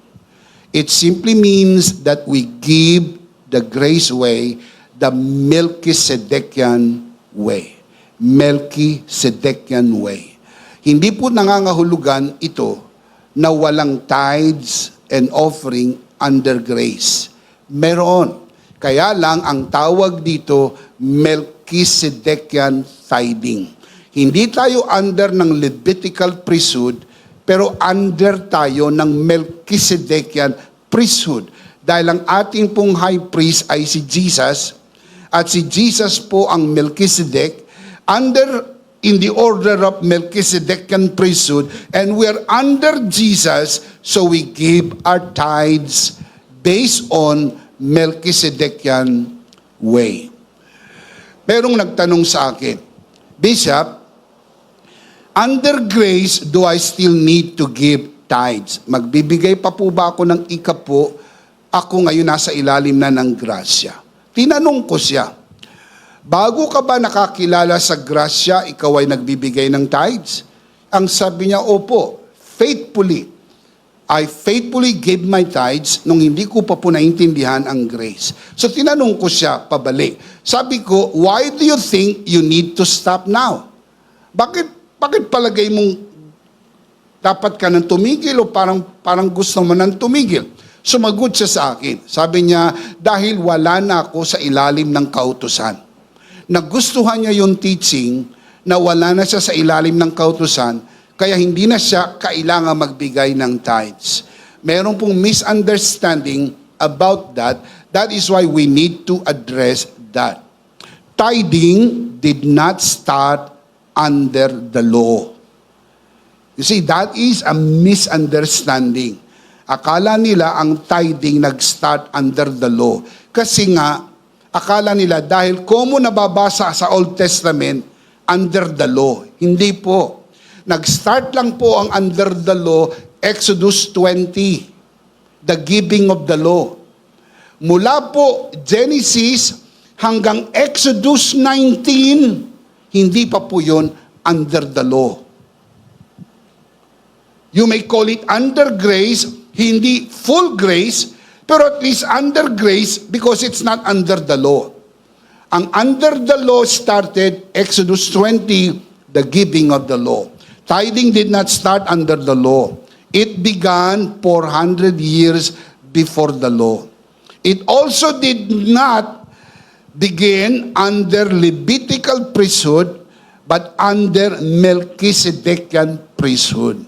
S1: It simply means that we give the grace way, the Melchizedekian way. Melchizedekian way. Hindi po nangangahulugan ito na walang tithes and offering under grace. Meron. Kaya lang ang tawag dito, Melchizedekian tithing. Hindi tayo under ng Levitical priesthood, pero under tayo ng Melchizedekian priesthood. Dahil ang ating pong high priest ay si Jesus, at si Jesus po ang Melchizedek, in the order of Melchizedekian priesthood, and we are under Jesus, so we give our tithes based on Melchizedekian way. Merong nagtanong sa akin, Bishop, under grace, do I still need to give tithes? Magbibigay pa po ba ako ng ikapo? Ako ngayon nasa ilalim na ng grasya. Tinanong ko siya, bago ka ba nakakilala sa grasya, ikaw ay nagbibigay ng tithes? Ang sabi niya, opo, faithfully. I faithfully gave my tithes nung hindi ko pa po naintindihan ang grace. So tinanong ko siya pabalik. Sabi ko, why do you think you need to stop now? Bakit palagay mong Dapat ka nang tumigil o parang gusto mo nang tumigil? Sumagot siya sa akin. Sabi niya, dahil wala na ako sa ilalim ng kautusan. Nagustuhan niya yung teaching na wala na siya sa ilalim ng kautusan, kaya hindi na siya kailangan magbigay ng tithes. Meron pong misunderstanding about that. That is why we need to address that. Tithing did not start under the law. You see, that is a misunderstanding. Akala nila ang tithing nag-start under the law. Kasi nga, akala nila dahil komo nababasa sa Old Testament, under the law. Hindi po. Nag-start lang po ang under the law, Exodus 20, the giving of the law. Mula po Genesis hanggang Exodus 19, hindi pa po yun under the law. You may call it under grace, hindi full grace, pero at least under grace because it's not under the law. Ang under the law started Exodus 20, the giving of the law. Tithing did not start under the law. It began 400 years before the law. It also did not begin under Levitical priesthood, but under Melchizedekian priesthood.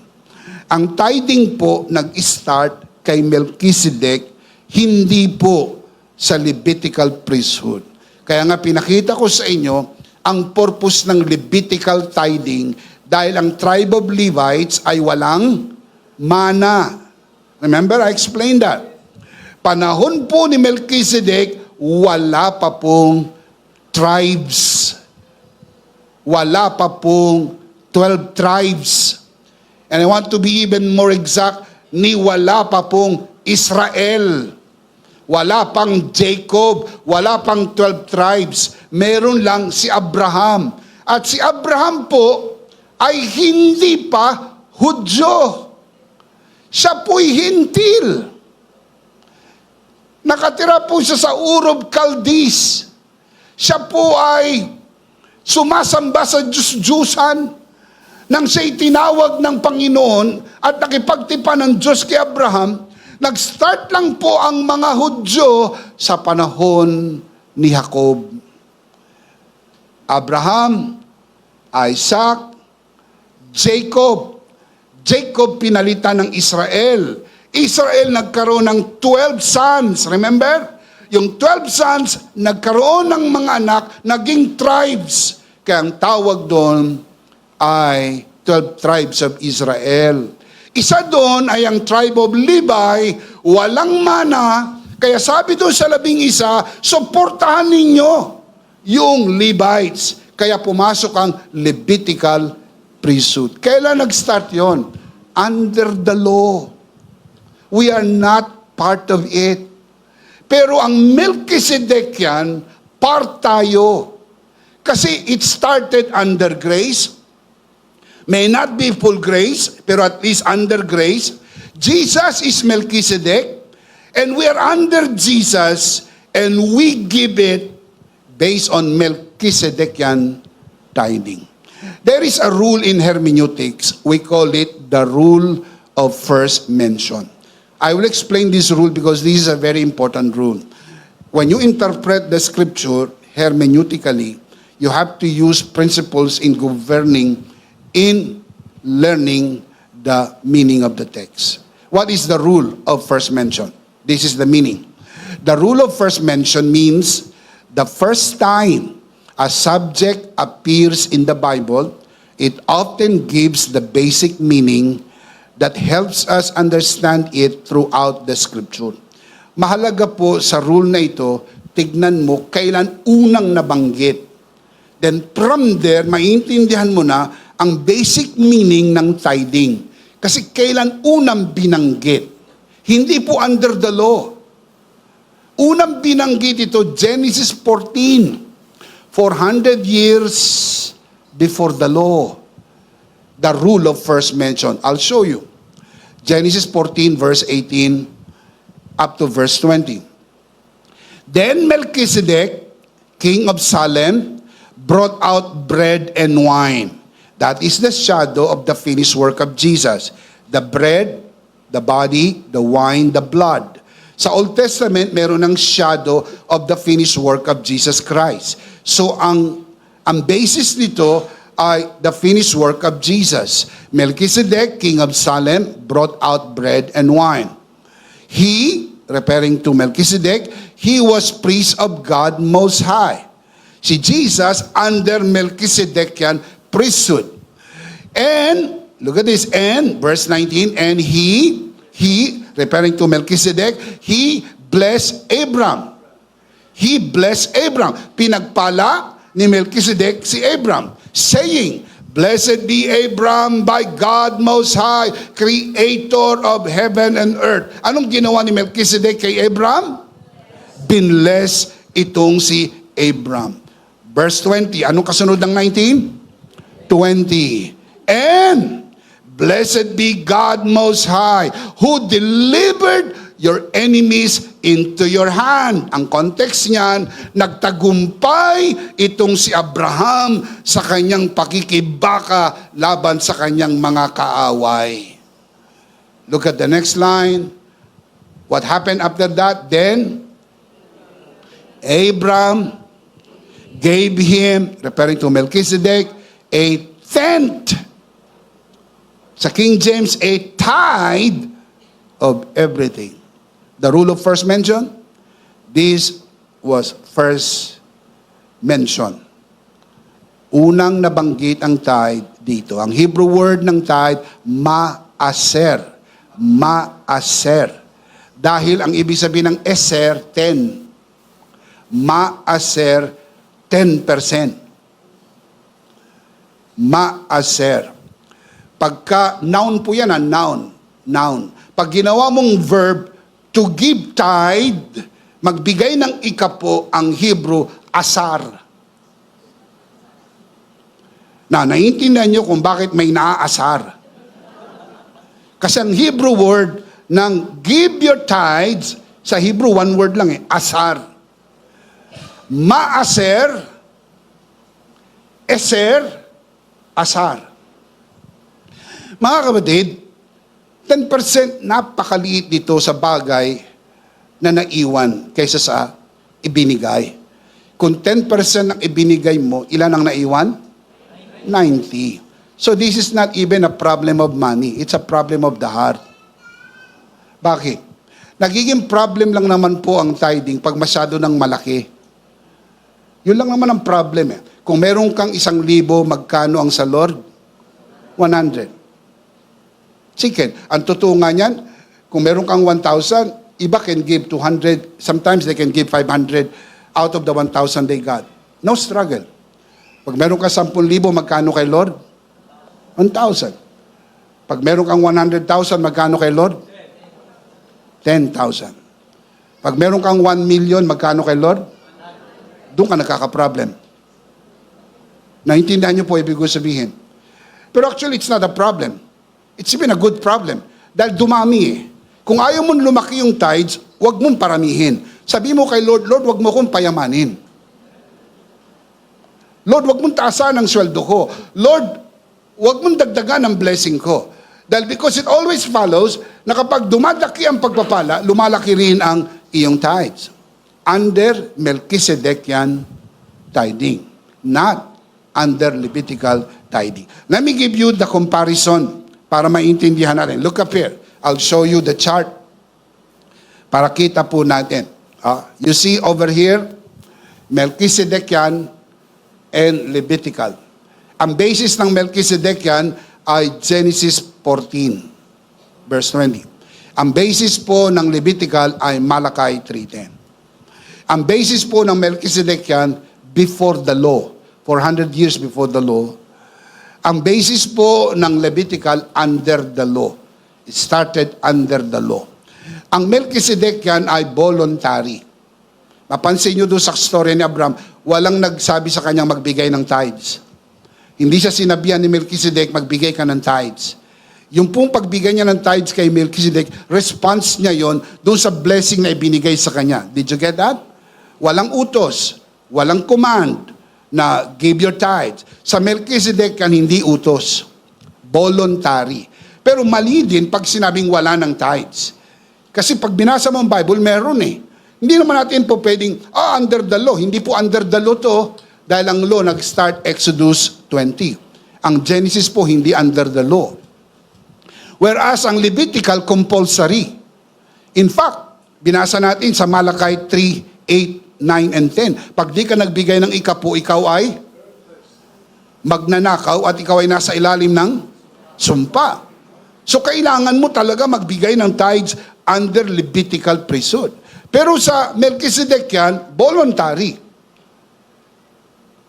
S1: Ang tithing po nag-start kay Melchizedek, hindi po sa Levitical priesthood. Kaya nga pinakita ko sa inyo, ang purpose ng Levitical tithing, dahil ang tribe of Levites ay walang mana. Remember, I explained that. Panahon po ni Melchizedek, wala pa pong tribes. Wala pa pong 12 tribes. And I want to be even more exact, ni wala pa pong Israel. Wala pang Jacob, wala pang 12 tribes. Meron lang si Abraham. At si Abraham po ay hindi pa Hudyo. Siya po'y hintil. Nakatira po siya sa Ur of Chaldees. Siya po ay sumasamba sa Diyos-Diyusan. Nang siya'y tinawag ng Panginoon at nakipagtipan ng Diyos kay Abraham, nag-start lang po ang mga Hudyo sa panahon ni Jacob. Abraham, Isaac, Jacob. Jacob pinalitan ng Israel. Israel nagkaroon ng 12 sons. Remember? Yung 12 sons nagkaroon ng mga anak, naging tribes. Kaya ang tawag doon ay 12 tribes of Israel. Isa doon ay ang tribe of Levi, walang mana, kaya sabi doon sa 11, suportahan ninyo yung Levites. Kaya pumasok ang Levitical priesthood. Kailan nag-start yon? Under the law. We are not part of it. Pero ang Melchizedekian, part tayo. Kasi it started under grace. May not be full grace, pero at least under grace. Jesus is Melchizedek, and we are under Jesus, and we give it based on Melchizedekian tithing. There is a rule in hermeneutics. We call it the rule of first mention. I will explain this rule because this is a very important rule. When you interpret the scripture hermeneutically, you have to use principles in governing, in learning the meaning of the text. What is the rule of first mention? This is the meaning. The rule of first mention means the first time a subject appears in the Bible, it often gives the basic meaning that helps us understand it throughout the scripture. Mahalaga po sa rule na ito, tignan mo kailan unang nabanggit. Then from there, maintindihan mo na ang basic meaning ng tithing. Kasi kailan unang binanggit. Hindi po under the law. Unang binanggit ito, Genesis 14. 400 years before the law. The rule of first mention. I'll show you. Genesis 14 verse 18 up to verse 20. Then Melchizedek, king of Salem, brought out bread and wine. That is the shadow of the finished work of Jesus. The bread, the body, the wine, the blood. Sa Old Testament, meron ng shadow of the finished work of Jesus Christ. So ang basis nito ay the finished work of Jesus. Melchizedek, king of Salem, brought out bread and wine. He, referring to Melchizedek, he was priest of God Most High. Si Jesus under Melchizedekian priesthood. And, look at this, and, verse 19, and he, referring to Melchizedek, he blessed Abram. He blessed Abram. Pinagpala ni Melchizedek si Abram, saying, Blessed be Abram by God Most High, Creator of heaven and earth. Anong ginawa ni Melchizedek kay Abram? Binless itong si Abram. Verse 20, anong kasunod ng 19? 20. And blessed be God Most High, who delivered your enemies into your hand. Ang context niyan, nagtagumpay itong si Abraham sa kanyang pakikibaka laban sa kanyang mga kaaway. Look at the next line. What happened after that? Then, Abram gave him, referring to Melchizedek, a tenth. Sa King James, a tithe of everything. The rule of first mention, this was first mention. Unang nabanggit ang tithe dito. Ang Hebrew word ng tithe, maaser. Maaser. Dahil ang ibig sabihin ng eser, 10. Maaser, 10%. Maaser. Pagka noun po yan, noun. Noun. Pag ginawa mong verb, to give tithe, magbigay ng ikapo, ang Hebrew, asar. Na, naiintindihan nyo kung bakit may naaasar. Kasi ang Hebrew word ng give your tithes, sa Hebrew, one word lang asar. Maaser, eser, asar. Mga kapatid, 10% napakaliit dito sa bagay na naiwan kaysa sa ibinigay. Kung 10% ng ibinigay mo, ilan ang naiwan? 90. So this is not even a problem of money. It's a problem of the heart. Bakit? Nagiging problem lang naman po ang tithing pag masyado ng malaki. Yun lang naman ang problem. Kung meron kang 1,000, magkano ang sa Lord? 100. Chicken. Ang totoo nga niyan, kung meron kang 1,000, iba can give 200, sometimes they can give 500 out of the 1,000 they got. No struggle. Pag meron ka 10,000, magkano kay Lord? 1,000. Pag meron kang 100,000, magkano kay Lord? 10,000. Pag meron kang 1 million, magkano kay Lord? Doon ka nagkaka-problem. Naintindihan niyo po ibig ko sabihin. Pero actually, it's not a problem. It's even a good problem. Dahil dumami eh. Kung ayaw mong lumaki yung tithes, huwag mong paramihin. Sabi mo kay Lord, Lord, huwag mo kong payamanin. Lord, huwag mong taasan ang sweldo ko. Lord, huwag mong dagdagan ang blessing ko. Dahil because it always follows na kapag dumadaki ang pagpapala, lumalaki rin ang iyong tithes. Under Melchizedekian tithing. Not under Levitical tithing. Let me give you the comparison para maintindihan natin. Look up here. I'll show you the chart para kita po natin. You see over here, Melchizedekian and Levitical. Ang basis ng Melchizedekian ay Genesis 14, verse 20. Ang basis po ng Levitical ay Malachi 3:10. Ang basis po ng Melchizedekian before the law, 400 years before the law. Ang basis po ng Levitical under the law. It started under the law. Ang Melchizedekian ay voluntary. Mapansin nyo doon sa story ni Abraham, walang nagsabi sa kanyang magbigay ng tithes. Hindi siya sinabihan ni Melchizedek, magbigay ka ng tithes. Yung pong pagbigay niya ng tithes kay Melchizedek, response niya yon doon sa blessing na ibinigay sa kanya. Did you get that? Walang utos, walang command. na give your tithes. Sa Melchizedek yan, hindi utos. Voluntary. Pero mali din pag sinabing wala ng tithes. Kasi pag binasa mo ang Bible, meron eh. Hindi naman natin po pwedeng, under the law. Hindi po under the law to, dahil ang law nag-start Exodus 20. Ang Genesis po hindi under the law. Whereas ang Levitical compulsory. In fact, binasa natin sa Malachi 3, 8, 9, and 10. Pag di ka nagbigay ng ikapo, ikaw ay magnanakaw at ikaw ay nasa ilalim ng sumpa. So kailangan mo talaga magbigay ng tithes under Levitical priesthood. Pero sa Melchizedek yan, voluntary.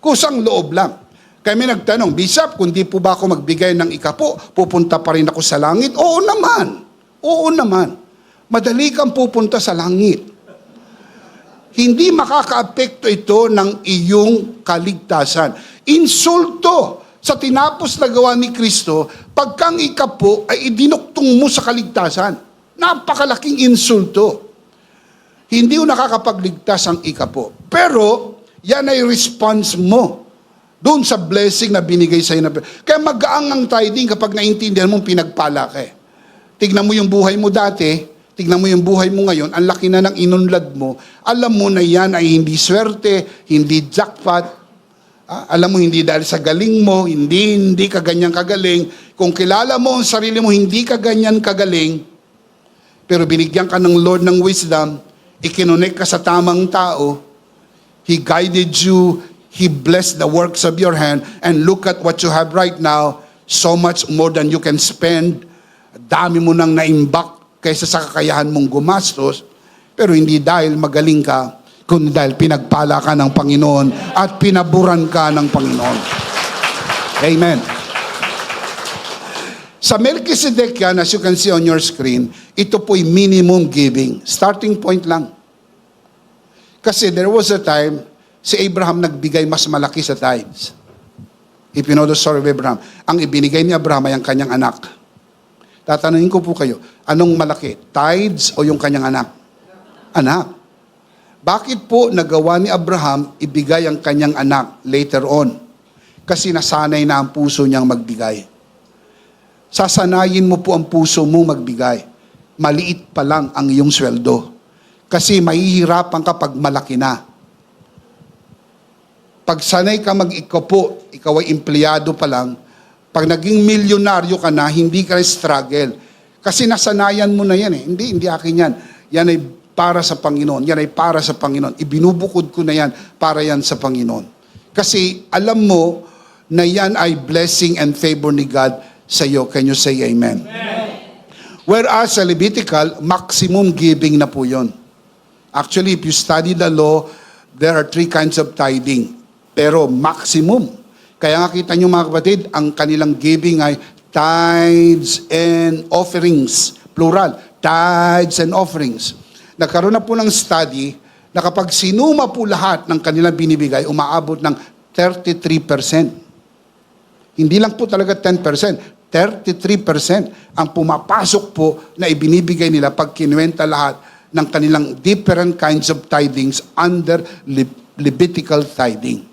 S1: Kusang loob lang. Kami nagtanong, Bishop, kung di po ba ako magbigay ng ikapo, pupunta pa rin ako sa langit? Oo naman. Oo naman. Madali kang pupunta sa langit. Hindi makaka-apekto ito ng iyong kaligtasan. Insulto sa tinapos na gawa ni Kristo, pagkang ikapo ay idinuktong mo sa kaligtasan. Napakalaking insulto. Hindi mo nakakapagligtas ang ikapo. Pero, yan ay response mo doon sa blessing na binigay sa'yo. Kaya magaang ang tithing kapag naintindihan mong pinagpala ka eh. Tignan mo yung buhay mo dati, tignan mo yung buhay mo ngayon, ang laki na ng inunlad mo, alam mo na yan ay hindi swerte, hindi jackpot, alam mo hindi dahil sa galing mo, hindi ka ganyan kagaling. Kung kilala mo ang sarili mo, hindi ka ganyan kagaling, pero binigyan ka ng Lord ng wisdom, ikinonect ka sa tamang tao, He guided you, He blessed the works of your hand, and look at what you have right now, so much more than you can spend. Dami mo nang naimbak kaysa sa kakayahan mong gumastos, pero hindi dahil magaling ka, kundi dahil pinagpala ka ng Panginoon at pinaburan ka ng Panginoon. Amen. Sa Melchizedek yan, as you can see on your screen, ito po'y minimum giving. Starting point lang. Kasi there was a time, si Abraham nagbigay mas malaki sa tithes. If you know the story of Abraham, ang ibinigay ni Abraham ay ang kanyang anak. Tatanungin ko po kayo, anong malaki? Tithes o yung kanyang anak? Anak. Bakit po nagawa ni Abraham ibigay ang kanyang anak later on? Kasi nasanay na ang puso niyang magbigay. Sasanayin mo po ang puso mo magbigay. Maliit pa lang ang iyong sweldo. Kasi mahihirapan ka pag malaki na. Pag sanay ka mag-ikapo, ikaw ay empleyado pa lang, pag naging milyonaryo ka na, hindi ka struggle. Kasi nasanayan mo na yan eh. Hindi akin yan. Yan ay para sa Panginoon. Yan ay para sa Panginoon. Ibinubukod ko na yan para yan sa Panginoon. Kasi alam mo na yan ay blessing and favor ni God sa iyo. Can you say amen? Amen. Whereas sa Levitical, maximum giving na po yun. Actually, if you study the law, there are 3 kinds of tithing. Pero maximum. Kaya nga kita nyo mga kapatid, ang kanilang giving ay tithes and offerings. Plural. Tithes and offerings. Nagkaroon na po ng study na kapag sinuma po lahat ng kanilang binibigay, umaabot ng 33%. Hindi lang po talaga 10%. 33% ang pumapasok po na ibinibigay nila pag kinuwenta lahat ng kanilang different kinds of tithings under Levitical tithing.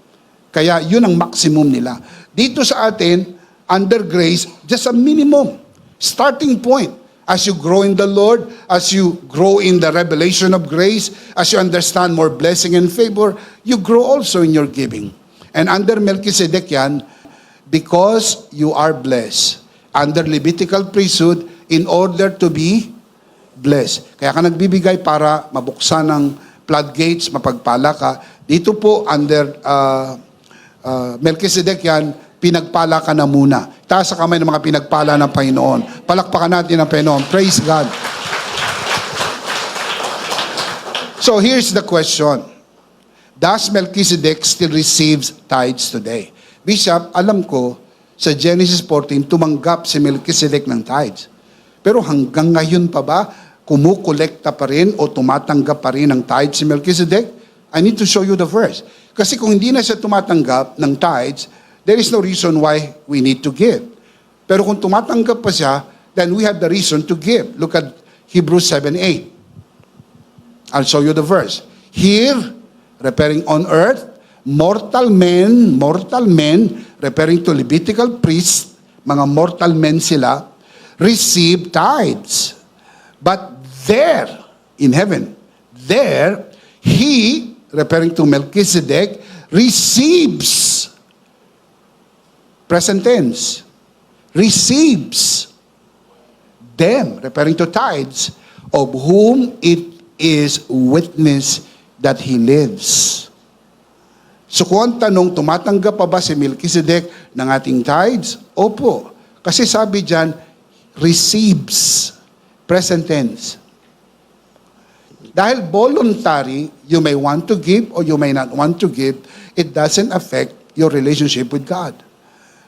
S1: Kaya yun ang maximum nila. Dito sa atin, under grace, just a minimum. Starting point. As you grow in the Lord, as you grow in the revelation of grace, as you understand more blessing and favor, you grow also in your giving. And under Melchizedek yan, because you are blessed. Under Levitical priesthood, in order to be blessed. Kaya ka nagbibigay para mabuksan ng floodgates, mapagpala ka. Dito po, under Melchizedek yan, pinagpala ka na muna. Taas sa kamay ng mga pinagpala ng Panginoon. Palakpakan natin ang Panginoon. Praise God. So here's the question. Does Melchizedek still receives tithes today? Bishop, alam ko, sa Genesis 14, tumanggap si Melchizedek ng tithes. Pero hanggang ngayon pa ba, kumukolekta pa rin o tumatanggap pa rin ng tithes si Melchizedek? I need to show you the verse. Kasi kung hindi na siya tumatanggap ng tithes, there is no reason why we need to give. Pero kung tumatanggap pa siya, then we have the reason to give. Look at Hebrews 7:8. I'll show you the verse. Here, repairing on earth, mortal men, referring to Levitical priests, mga mortal men sila, receive tithes. But there, in heaven, there, he, referring to Melchizedek, receives, present tense, receives them, referring to tithes, of whom it is witness that he lives. So kung ang tanong, tumatanggap pa ba si Melchizedek ng ating tithes? Opo. Kasi sabi dyan, receives, present tense. Dahil voluntary, you may want to give or you may not want to give, it doesn't affect your relationship with God.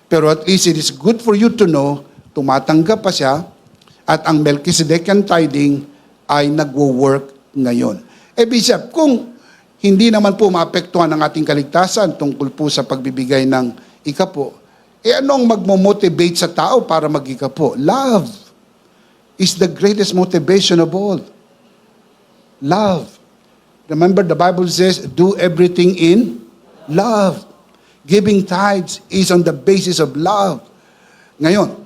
S1: Pero at least it is good for you to know, tumatanggap pa siya, at ang Melchizedekian tithing ay nagwo-work ngayon. Bishop, kung hindi naman po maapektuhan ang ating kaligtasan tungkol po sa pagbibigay ng ikapo, anong magmo-motivate sa tao para mag-ikapo? Love is the greatest motivation of all. Love. Remember, the Bible says, do everything in love. Giving tithes is on the basis of love. Ngayon,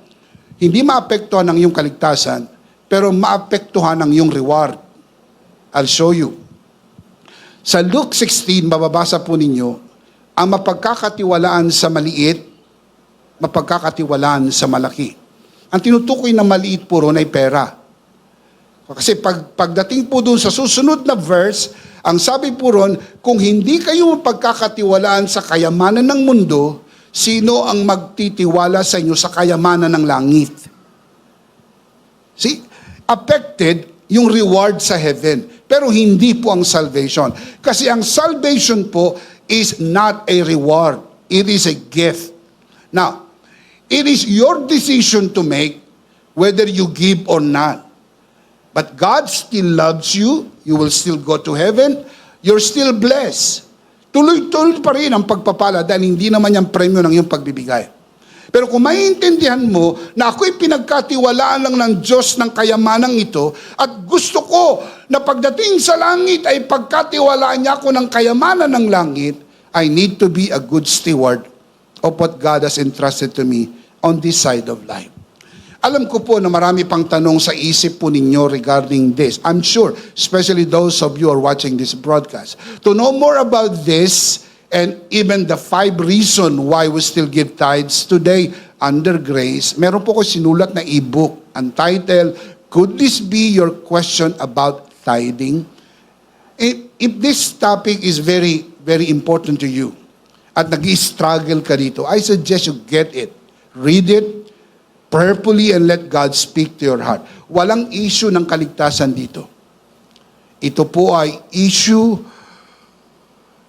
S1: hindi maapektuhan ang iyong kaligtasan, pero maapektuhan ang iyong reward. I'll show you. Sa Luke 16, mababasa po ninyo, ang mapagkakatiwalaan sa maliit, mapagkakatiwalaan sa malaki. Ang tinutukoy na maliit po ron ay pera. Kasi pagdating po doon sa susunod na verse, ang sabi po ron, kung hindi kayo mapagkakatiwalaan sa kayamanan ng mundo, sino ang magtitiwala sa inyo sa kayamanan ng langit? See? Affected yung reward sa heaven. Pero hindi po ang salvation. Kasi ang salvation po is not a reward. It is a gift. Now, it is your decision to make whether you give or not. But God still loves you. You will still go to heaven. You're still blessed. Tuloy-tuloy pa rin ang pagpapala dahil hindi naman yung premyo ng iyong pagbibigay. Pero kung maiintindihan mo na ako'y pinagkatiwalaan lang ng Diyos ng kayamanang ito at gusto ko na pagdating sa langit ay pagkatiwalaan niya ako ng kayamanan ng langit, I need to be a good steward of what God has entrusted to me on this side of life. Alam ko po na marami pang tanong sa isip po ninyo regarding this. I'm sure, especially those of you who are watching this broadcast. To know more about this, and even the 5 reasons why we still give tithes today under grace, meron po ko sinulat na e-book. Ang title, Could This Be Your Question About Tithing? If this topic is very, very important to you, at nag-i-struggle ka dito, I suggest you get it. Read it prayerfully and let God speak to your heart. Walang issue ng kaligtasan dito. Ito po ay issue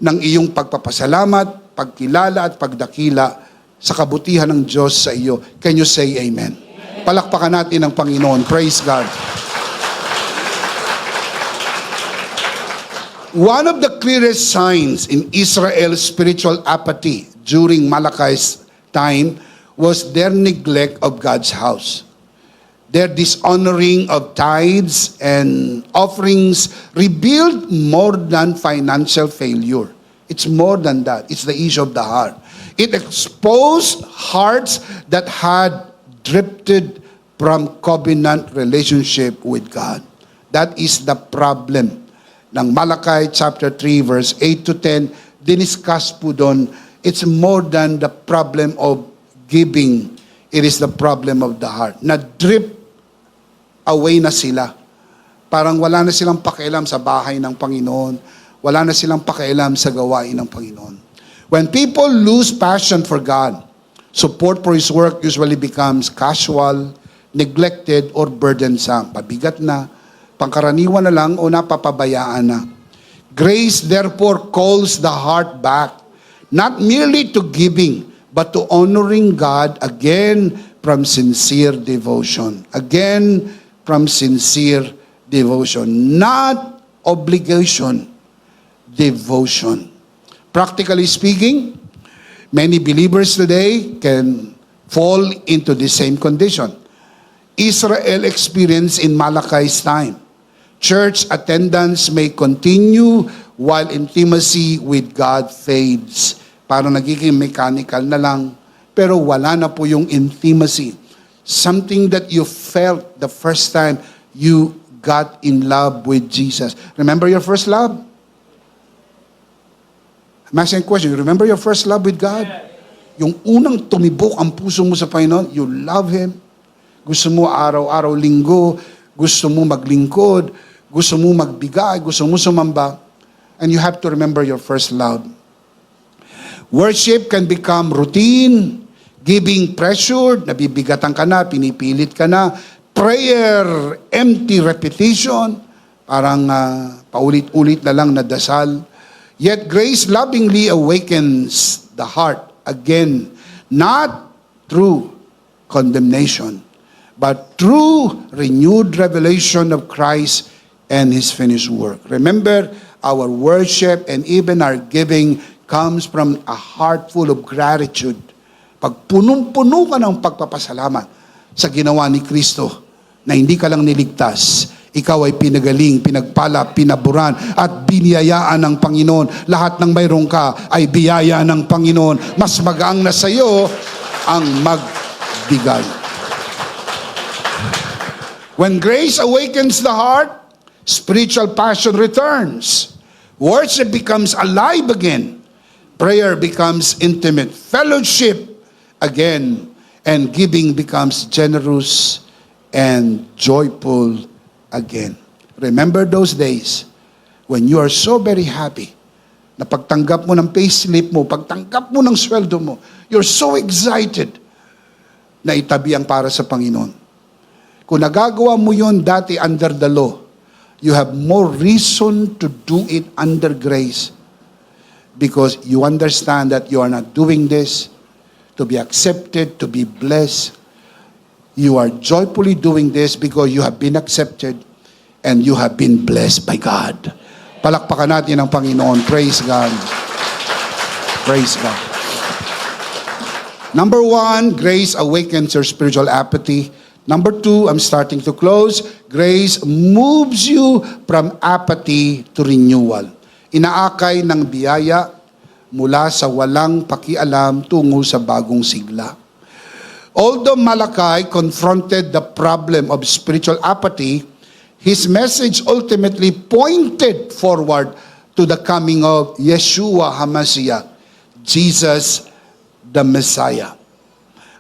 S1: ng iyong pagpapasalamat, pagkilala at pagdakila sa kabutihan ng Diyos sa iyo. Can you say amen? Palakpakan natin ang Panginoon. Praise God. One of the clearest signs in Israel's spiritual apathy during Malachi's time was their neglect of God's house. Their dishonoring of tithes and offerings revealed more than financial failure. It's more than that. It's the issue of the heart. It exposed hearts that had drifted from covenant relationship with God. That is the problem. Ng Malachi chapter 3 verse 8 to 10, diniscuss po doon, it's more than the problem of giving. It is the problem of the heart. Na-drift away na sila. Parang wala na silang pakialam sa bahay ng Panginoon. Wala na silang pakialam sa gawain ng Panginoon. When people lose passion for God, support for His work usually becomes casual, neglected, or burdensome. Pabigat na, pangkaraniwan na lang o napapabayaan na. Grace therefore calls the heart back, not merely to giving, but to honoring God again from sincere devotion. Again, from sincere devotion. Not obligation, devotion. Practically speaking, many believers today can fall into the same condition. Israel experienced in Malachi's time. Church attendance may continue while intimacy with God fades. Parang nagiging mechanical na lang, pero wala na po yung intimacy. Something that you felt the first time you got in love with Jesus. Remember your first love? I'm asking a question. Remember your first love with God? Yung unang tumibok ang puso mo sa Panginoon, you love Him. Gusto mo araw-araw, linggo, gusto mo maglingkod, gusto mo magbigay, gusto mo sumamba. And you have to remember your first love. Worship can become routine, giving pressure, nabibigatan ka na, pinipilit ka na. Prayer, empty repetition, parang paulit-ulit na lang na dasal. Yet grace lovingly awakens the heart again, not through condemnation, but through renewed revelation of Christ and His finished work. Remember, our worship and even our giving comes from a heart full of gratitude. Pag punong-puno ka ng pagpapasalamat sa ginawa ni Kristo, na hindi ka lang niligtas, ikaw ay pinagaling, pinagpala, pinaburan, at biniyayaan ng Panginoon. Lahat ng mayroon ka ay biyaya ng Panginoon. Mas magaang na sa iyo ang magbigay. When grace awakens the heart, spiritual passion returns. Worship becomes alive again. Prayer becomes intimate. Fellowship again. And giving becomes generous and joyful again. Remember those days when you are so very happy na pagtanggap mo ng payslip mo, pagtanggap mo ng sweldo mo, you're so excited na itabi ang para sa Panginoon. Kung nagagawa mo yun dati under the law, you have more reason to do it under grace because you understand that you are not doing this to be accepted, to be blessed. You are joyfully doing this because you have been accepted and you have been blessed by God. Palakpakan natin ang Panginoon. Praise God. Praise God. Number 1, grace awakens your spiritual apathy. Number 2, I'm starting to close. Grace moves you from apathy to renewal. Inaakay ng biyaya mula sa walang pakialam tungo sa bagong sigla. Although Malachi confronted the problem of spiritual apathy, his message ultimately pointed forward to the coming of Yeshua HaMashiach, Jesus the Messiah.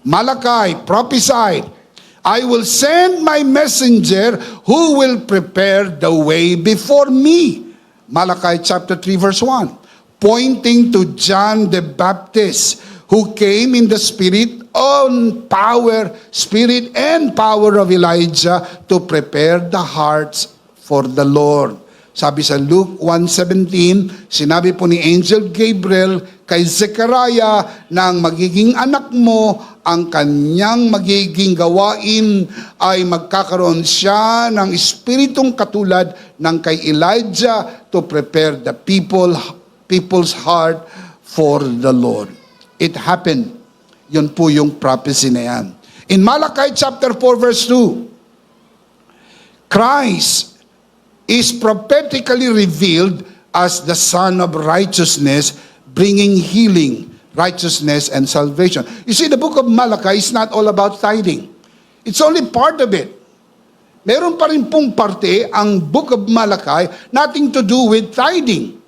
S1: Malachi prophesied, I will send my messenger who will prepare the way before me. Malachi chapter 3 verse 1. Pointing to John the Baptist, who came in the spirit and power of Elijah to prepare the hearts for the Lord. Sabi sa Luke 1:17, sinabi po ni Angel Gabriel kay Zechariah na ang magiging anak mo, ang kanyang magiging gawain ay magkakaroon siya ng espiritong katulad ng kay Elijah to prepare the people's heart for the Lord. It happened. Yun po yung prophecy na yan. In Malachi chapter 4 verse 2, Christ is prophetically revealed as the Son of Righteousness, bringing healing, righteousness, and salvation. You see, the book of Malachi is not all about tithing. It's only part of it. Meron pa rin pong parte ang book of Malachi, nothing to do with tithing.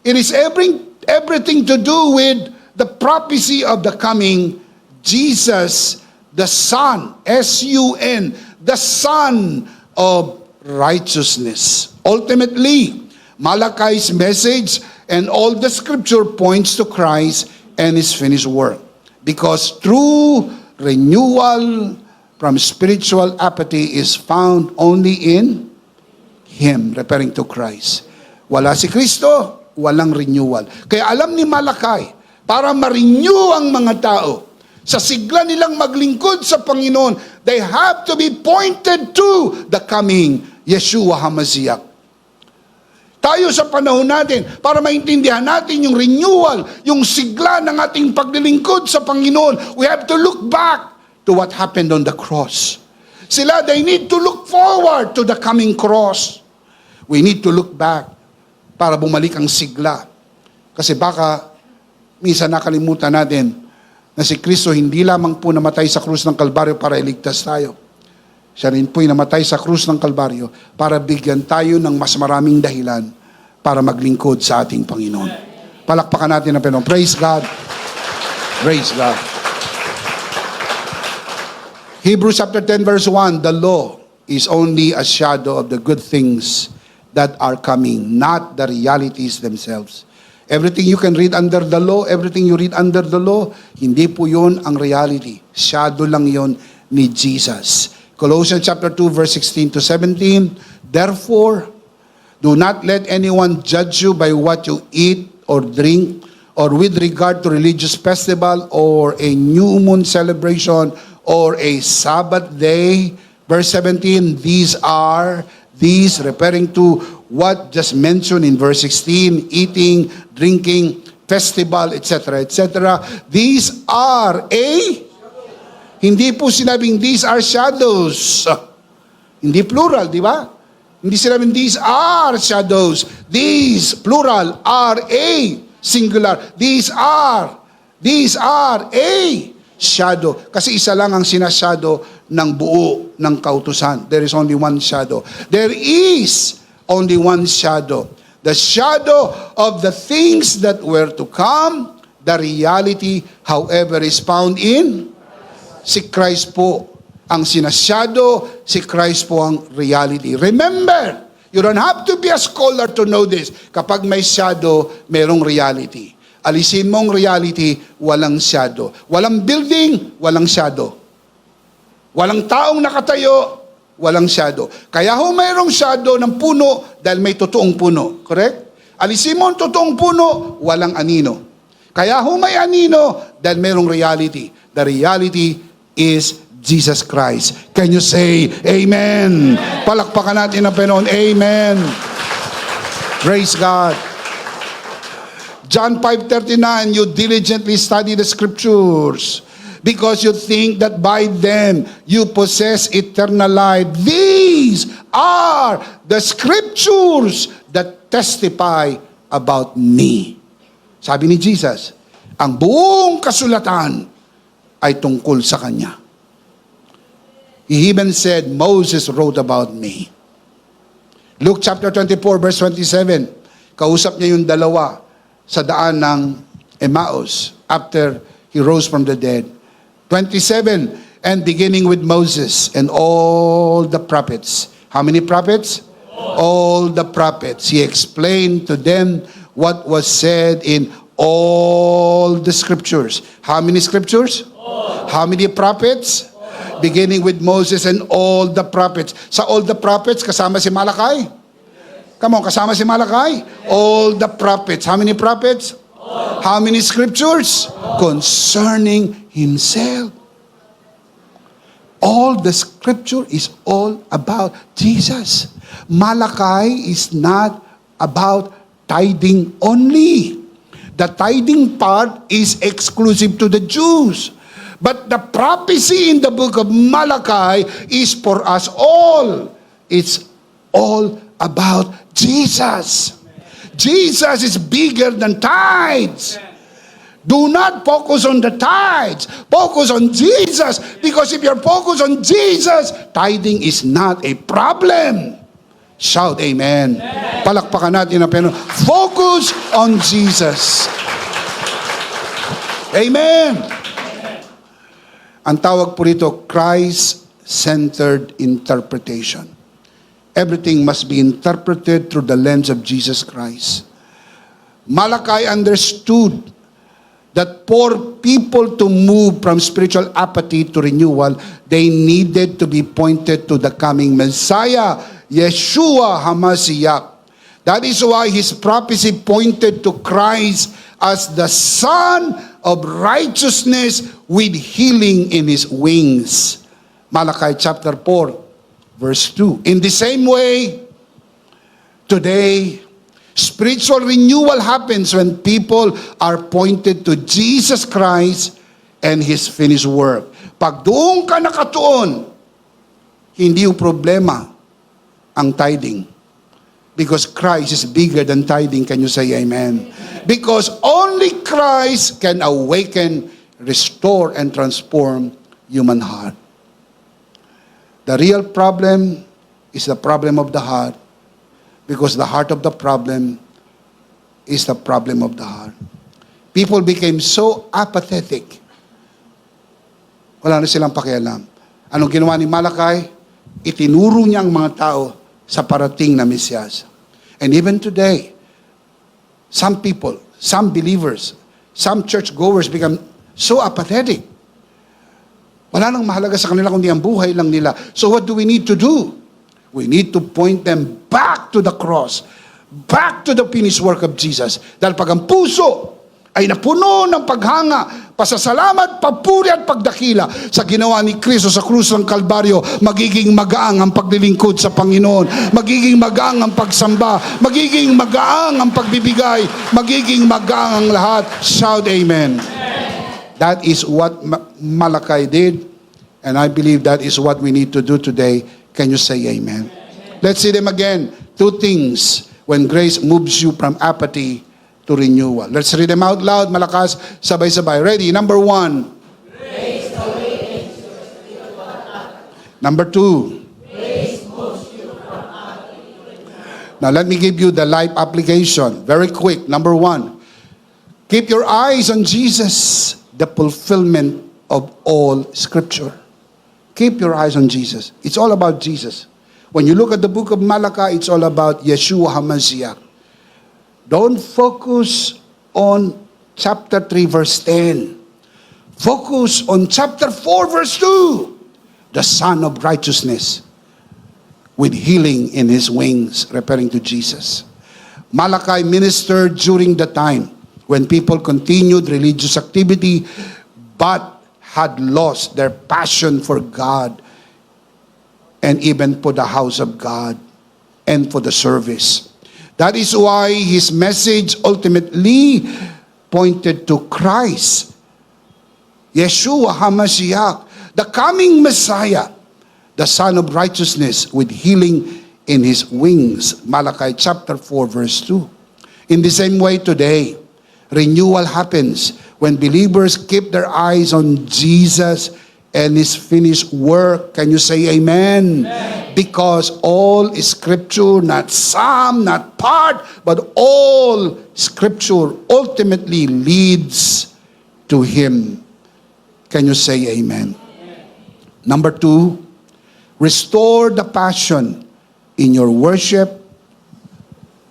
S1: It is everything to do with the prophecy of the coming Jesus, the Son, S-U-N, the Son of Righteousness. Ultimately, Malachi's message and all the scripture points to Christ and His finished work. Because true renewal from spiritual apathy is found only in Him, referring to Christ. Wala si Kristo, walang renewal. Kaya alam ni Malachi, para ma-renew ang mga tao, sa sigla nilang maglingkod sa Panginoon, they have to be pointed to the coming Yeshua HaMashiach. Tayo sa panahon natin, para maintindihan natin yung renewal, yung sigla ng ating paglilingkod sa Panginoon, we have to look back to what happened on the cross. Sila, they need to look forward to the coming cross. We need to look back para bumalik ang sigla. Kasi baka minsan nakalimutan natin na si Kristo hindi lamang po namatay sa krus ng Kalbaryo para iligtas tayo. Siya rin po'y namatay sa krus ng Kalbaryo para bigyan tayo ng mas maraming dahilan para maglingkod sa ating Panginoon. Palakpakan natin ang Panginoon. Praise God. Praise God. Hebrews chapter 10 verse 1, the law is only a shadow of the good things that are coming, not the realities themselves. Everything you can read under the law, everything you read under the law, hindi po yun ang reality. Shadow lang yun ni Jesus. Colossians chapter 2 verse 16 to 17, therefore, do not let anyone judge you by what you eat or drink, or with regard to religious festival, or a new moon celebration, or a Sabbath day. Verse 17, these referring to what just mentioned in verse 16, eating, drinking, festival, etc., etc. These are hindi po sinabing these are shadows. Hindi plural, di ba? Hindi sinabing these are shadows. These, plural, are a singular. These are a shadow. Kasi isa lang ang sinashadow ng buo ng kautusan. There is only one shadow. There is only one shadow. The shadow of the things that were to come. The reality, however, is found in si Christ po ang sinashadow, si Christ po ang reality. Remember, you don't have to be a scholar to know this. Kapag may shadow, merong reality. Alisin mong reality, walang shadow. Walang building, walang shadow. Walang taong nakatayo, walang shadow. Kaya mayroong shadow ng puno dahil may totoong puno. Correct? Alisin mo ang totoong puno, walang anino. Kaya may anino dahil mayroong reality. The reality is Jesus Christ. Can you say Amen? Palakpakan natin ang Panginoon. Amen. Praise God. John 5:39, you diligently study the scriptures because you think that by them you possess eternal life. These are the scriptures that testify about me. Sabi ni Jesus, ang buong kasulatan ay tungkol sa Kanya. He even said, Moses wrote about me. Luke chapter 24 verse 27, kausap niya yung dalawa sa daan ng Emmaus after he rose from the dead. 27, and beginning with Moses and all the prophets. How many prophets? All the prophets. He explained to them what was said in all the scriptures. How many scriptures? How many prophets? Beginning with Moses and all the prophets. Sa all the prophets, kasama si Malakay? Come on, kasama si Malakay? All the prophets. How many prophets? How many scriptures? Concerning Himself. All the scripture is all about Jesus. Malakay is not about tithing only. The tithing part is exclusive to the Jews. But the prophecy in the book of Malachi is for us all. It's all about Jesus. Jesus is bigger than tithes. Do not focus on the tithes. Focus on Jesus. Because if you're focused on Jesus, tithing is not a problem. Shout amen. Palakpakan natin ang Panginoon. Focus on Jesus. Amen. Ang tawag po rito, Christ-centered interpretation. Everything must be interpreted through the lens of Jesus Christ. Malachi understood that for people to move from spiritual apathy to renewal, they needed to be pointed to the coming Messiah, Yeshua HaMashiach. That is why his prophecy pointed to Christ as the Son of righteousness with healing in his wings. Malachi chapter 4, verse 2. In the same way, today, spiritual renewal happens when people are pointed to Jesus Christ and His finished work. Pag doon ka nakatuon, hindi yung problema ang tithing. Because Christ is bigger than tithing. Can you say amen? Because only Christ can awaken, restore, and transform human heart. The real problem is the problem of the heart, because the heart of the problem is the problem of the heart. People became so apathetic. Wala na silang pakialam. Anong ginawa ni Malakay? Itinuro niya ang mga tao sa parating na Mesiyas. And even today, some people, some believers, some churchgoers become so apathetic. Wala nang mahalaga sa kanila kundi ang buhay lang nila. So what do we need to do? We need to point them back to the cross, back to the finished work of Jesus. Dahil pag ang puso ay napuno ng paghanga, pasasalamat, papuri at pagdakila sa ginawa ni Kristo sa krus ng Kalbaryo, magiging magaang ang paglilingkod sa Panginoon, magiging magaang ang pagsamba, magiging magaang ang pagbibigay, magiging magaang ang lahat. Shout amen. That is what Malakay did, and I believe that is what we need to do today. Can you say amen? Let's see them again. Two things when grace moves you from apathy to renewal. Let's read them out loud, malakas, sabay-sabay. Ready? Number 1.
S2: Grace awakens your spiritual appetite.
S1: Number 2.
S2: Grace moves you from apathy to renewal.
S1: Now let me give you the life application. Very quick. Number 1. Keep your eyes on Jesus, the fulfillment of all Scripture. Keep your eyes on Jesus. It's all about Jesus. When you look at the book of Malachi, it's all about Yeshua HaMashiach. Don't focus on chapter 3, verse 10. Focus on chapter 4, verse 2. The Son of Righteousness with healing in his wings, referring to Jesus. Malachi ministered during the time when people continued religious activity but had lost their passion for God and even for the house of God and for the service. That is why his message ultimately pointed to Christ, Yeshua HaMashiach, the coming Messiah, the Son of Righteousness with healing in his wings. Malachi chapter 4 verse 2. In the same way today, renewal happens when believers keep their eyes on Jesus and his finished work. Can you say amen? Amen. Because all Scripture, not some, not part, but all Scripture ultimately leads to him. Can you say amen? Amen. Number 2, restore the passion in your worship,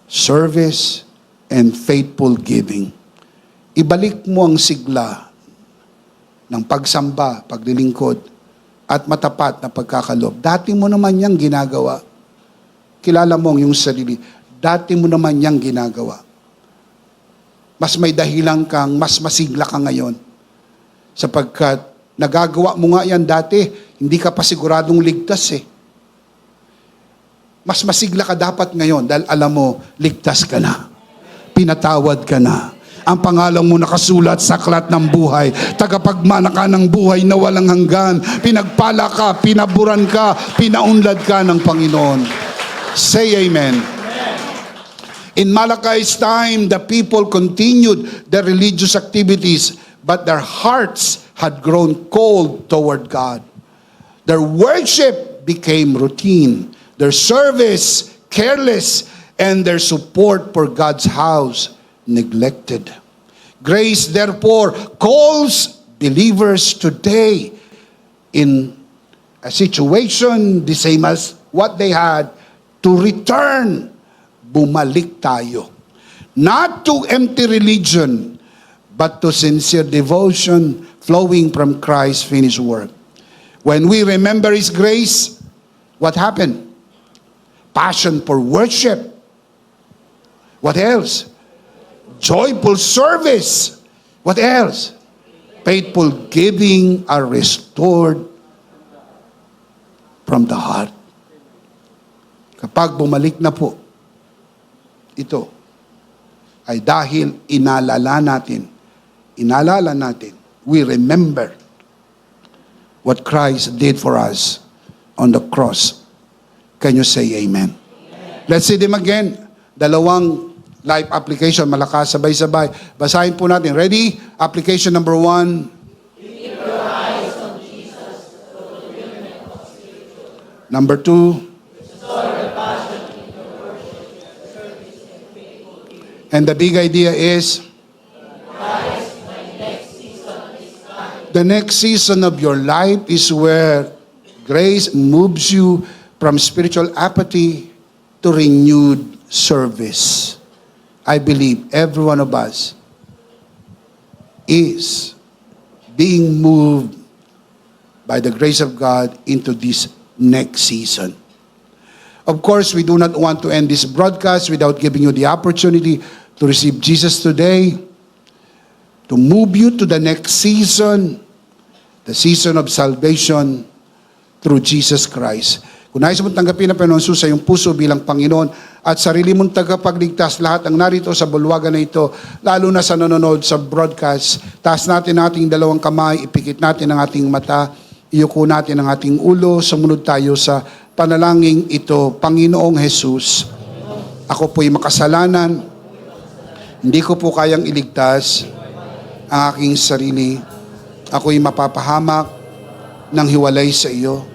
S1: service, and faithful giving. Ibalik mo ang sigla ng pagsamba, paglilingkod, at matapat na pagkakaloob. Dati mo naman niyang ginagawa. Kilala mo ang iyong sarili. Dati mo naman niyang ginagawa. Mas may dahilan kang, mas masigla ka ngayon. Sapagkat nagagawa mo nga yan dati, hindi ka pa siguradong ligtas eh. Mas masigla ka dapat ngayon dahil alam mo, ligtas ka na. Pinatawad ka na. Ang pangalan mo nakasulat sa aklat ng buhay. Tagapagmana ka ng buhay na walang hanggan. Pinagpala ka, pinaburan ka, pinaunlad ka ng Panginoon. Say amen. In Malachi's time, the people continued their religious activities, but their hearts had grown cold toward God. Their worship became routine, their service careless, and their support for God's house neglected. Grace, therefore, calls believers today in a situation the same as what they had to return. Bumalik tayo. Not to empty religion, but to sincere devotion flowing from Christ's finished work. When we remember His grace, what happened? Passion for worship. What else? Joyful service. What else? Faithful giving are restored from the heart. Kapag bumalik na po, ito ay dahil inalala natin, we remember what Christ did for us on the cross. Can you say amen? Let's see them again. Dalawang life application, malakas, sabay-sabay. Basahin po natin. Ready? Application number 1. Number 2. And the big idea is, the next season of your life is where grace moves you from spiritual apathy to renewed service. I believe every one of us is being moved by the grace of God into this next season. Of course, we do not want to end this broadcast without giving you the opportunity to receive Jesus today, to move you to the next season, the season of salvation through Jesus Christ. Kung nais mong tanggapin ang Panginoon Jesus sa iyong puso bilang Panginoon at sarili mong tagapagligtas, lahat ang narito sa bulwagan na ito, lalo na sa nanonood sa broadcast, taas natin ang ating dalawang kamay, ipikit natin ang ating mata, iyuko natin ang ating ulo, sumunod tayo sa panalangin ito. Panginoong Jesus, ako po'y makasalanan, hindi ko po kayang iligtas ang aking sarili. Ako'y mapapahamak ng hiwalay sa iyo.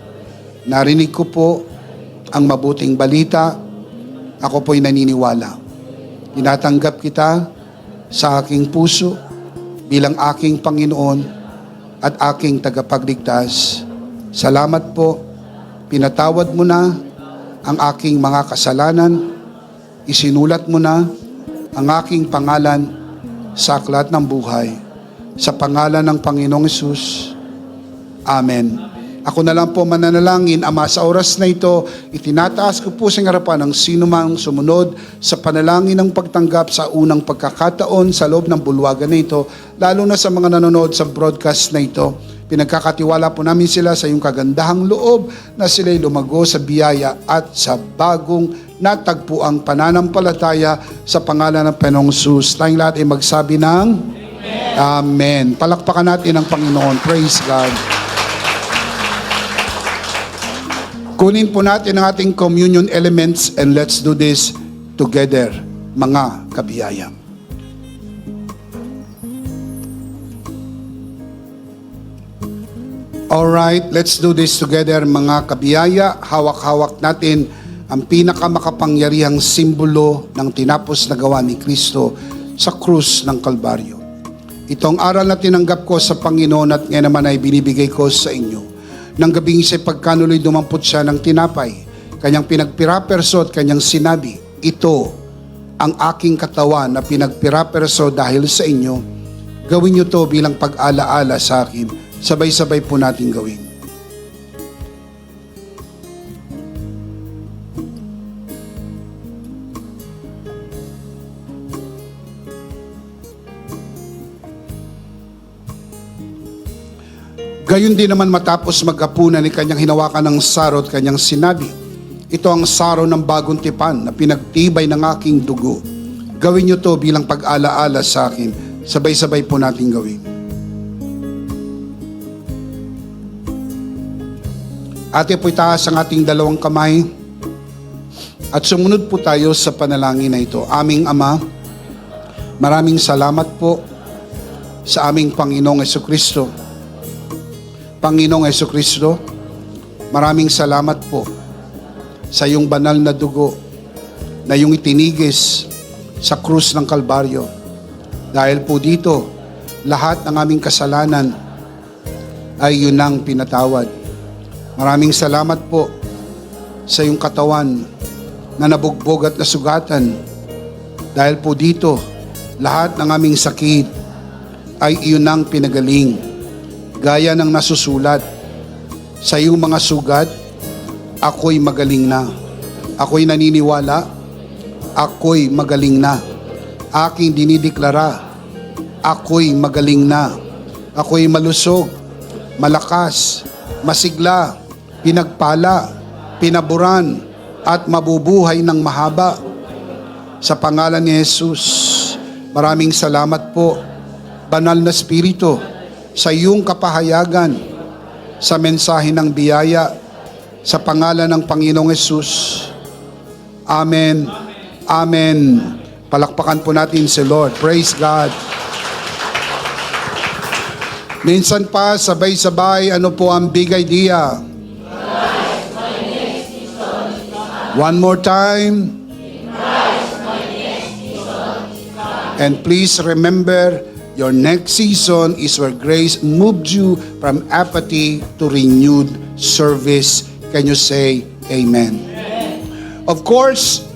S1: Narinig ko po ang mabuting balita. Ako po'y naniniwala. Tinatanggap kita sa aking puso bilang aking Panginoon at aking tagapagligtas. Salamat po. Pinatawad mo na ang aking mga kasalanan. Isinulat mo na ang aking pangalan sa aklat ng buhay. Sa pangalan ng Panginoong Hesus. Amen. Ako na lang po mananalangin, Ama, sa oras na ito, itinataas ko po sa harapan ng sino mang sumunod sa panalangin ng pagtanggap sa unang pagkakataon sa loob ng bulwagan na ito, lalo na sa mga nanonood sa broadcast na ito. Pinagkakatiwala po namin sila sa iyong kagandahang loob na sila'y lumago sa biyaya at sa bagong natagpuang pananampalataya sa pangalan ng Panginoong Hesus. Tayong lahat ay magsabi ng Amen. Palakpakan natin ang Panginoon. Praise God. Kunin po natin ang ating communion elements and let's do this together, mga kabiyaya. Alright, let's do this together, mga kabiyaya. Hawak-hawak natin ang pinakamakapangyarihang simbolo ng tinapos na gawa ni Kristo sa krus ng Kalbaryo. Itong aral na tinanggap ko sa Panginoon at ngayon naman ay binibigay ko sa inyo. Nang gabing isa'y pagkanuloy dumampot siya ng tinapay, kanyang pinagpiraperso at kanyang sinabi, ito ang aking katawan na pinagpiraperso dahil sa inyo. Gawin niyo to bilang pag-alaala sa akin. Sabay-sabay po natin gawin. Gayon din naman matapos maghapunan ni kanyang hinawakan ng saro at kanyang sinabi, ito ang saro ng bagong tipan na pinagtibay ng aking dugo. Gawin niyo to bilang pag-alaala sa akin. Sabay-sabay po natin gawin. Ate po itaas ang ating dalawang kamay at sumunod po tayo sa panalangin na ito. Aming Ama, maraming salamat po sa aming Panginoong Jesucristo. Panginoong Jesucristo, maraming salamat po sa iyong banal na dugo na iyong itinigis sa krus ng Kalbaryo. Dahil po dito, lahat ng aming kasalanan ay yun ang pinatawad. Maraming salamat po sa iyong katawan na nabugbog at nasugatan. Dahil po dito, lahat ng aming sakit ay iyon ang pinagaling. Gaya ng nasusulat, sa iyong mga sugat, ako'y magaling na. Ako'y naniniwala, ako'y magaling na. Aking dinideklara, ako'y magaling na. Ako'y malusog, malakas, masigla, pinagpala, pinaburan, at mabubuhay ng mahaba. Sa pangalan ni Jesus, maraming salamat po, Banal na Espiritu, sa iyong kapahayagan, sa mensahe ng biyaya, sa pangalan ng Panginoong Hesus. Amen Amen. Palakpakan po natin si Lord. Praise God. Minsan pa, sabay-sabay, ano po ang big idea? One more time. And please remember, your next season is where grace moved you from apathy to renewed service. Can you say amen? Of course,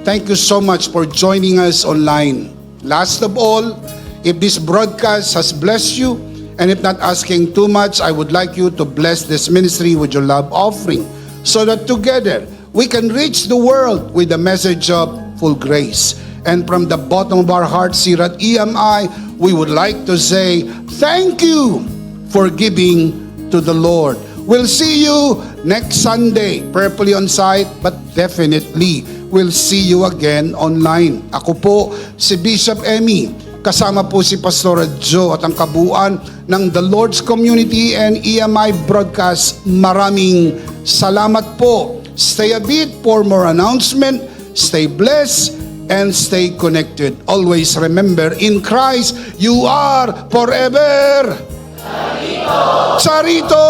S1: thank you so much for joining us online. Last of all, if this broadcast has blessed you, and if not asking too much, I would like you to bless this ministry with your love offering so that together we can reach the world with the message of full grace. And from the bottom of our hearts here at EMI, we would like to say thank you for giving to the Lord. We'll see you next Sunday, prayerfully on site, but definitely we'll see you again online. Ako po si Bishop Emmy. Kasama po si Pastor Joe at ang kabuuan ng The Lord's Community and EMI Broadcast. Maraming salamat po. Stay a bit for more announcement. Stay blessed and stay connected. Always remember, in Christ, you are forever. Charito!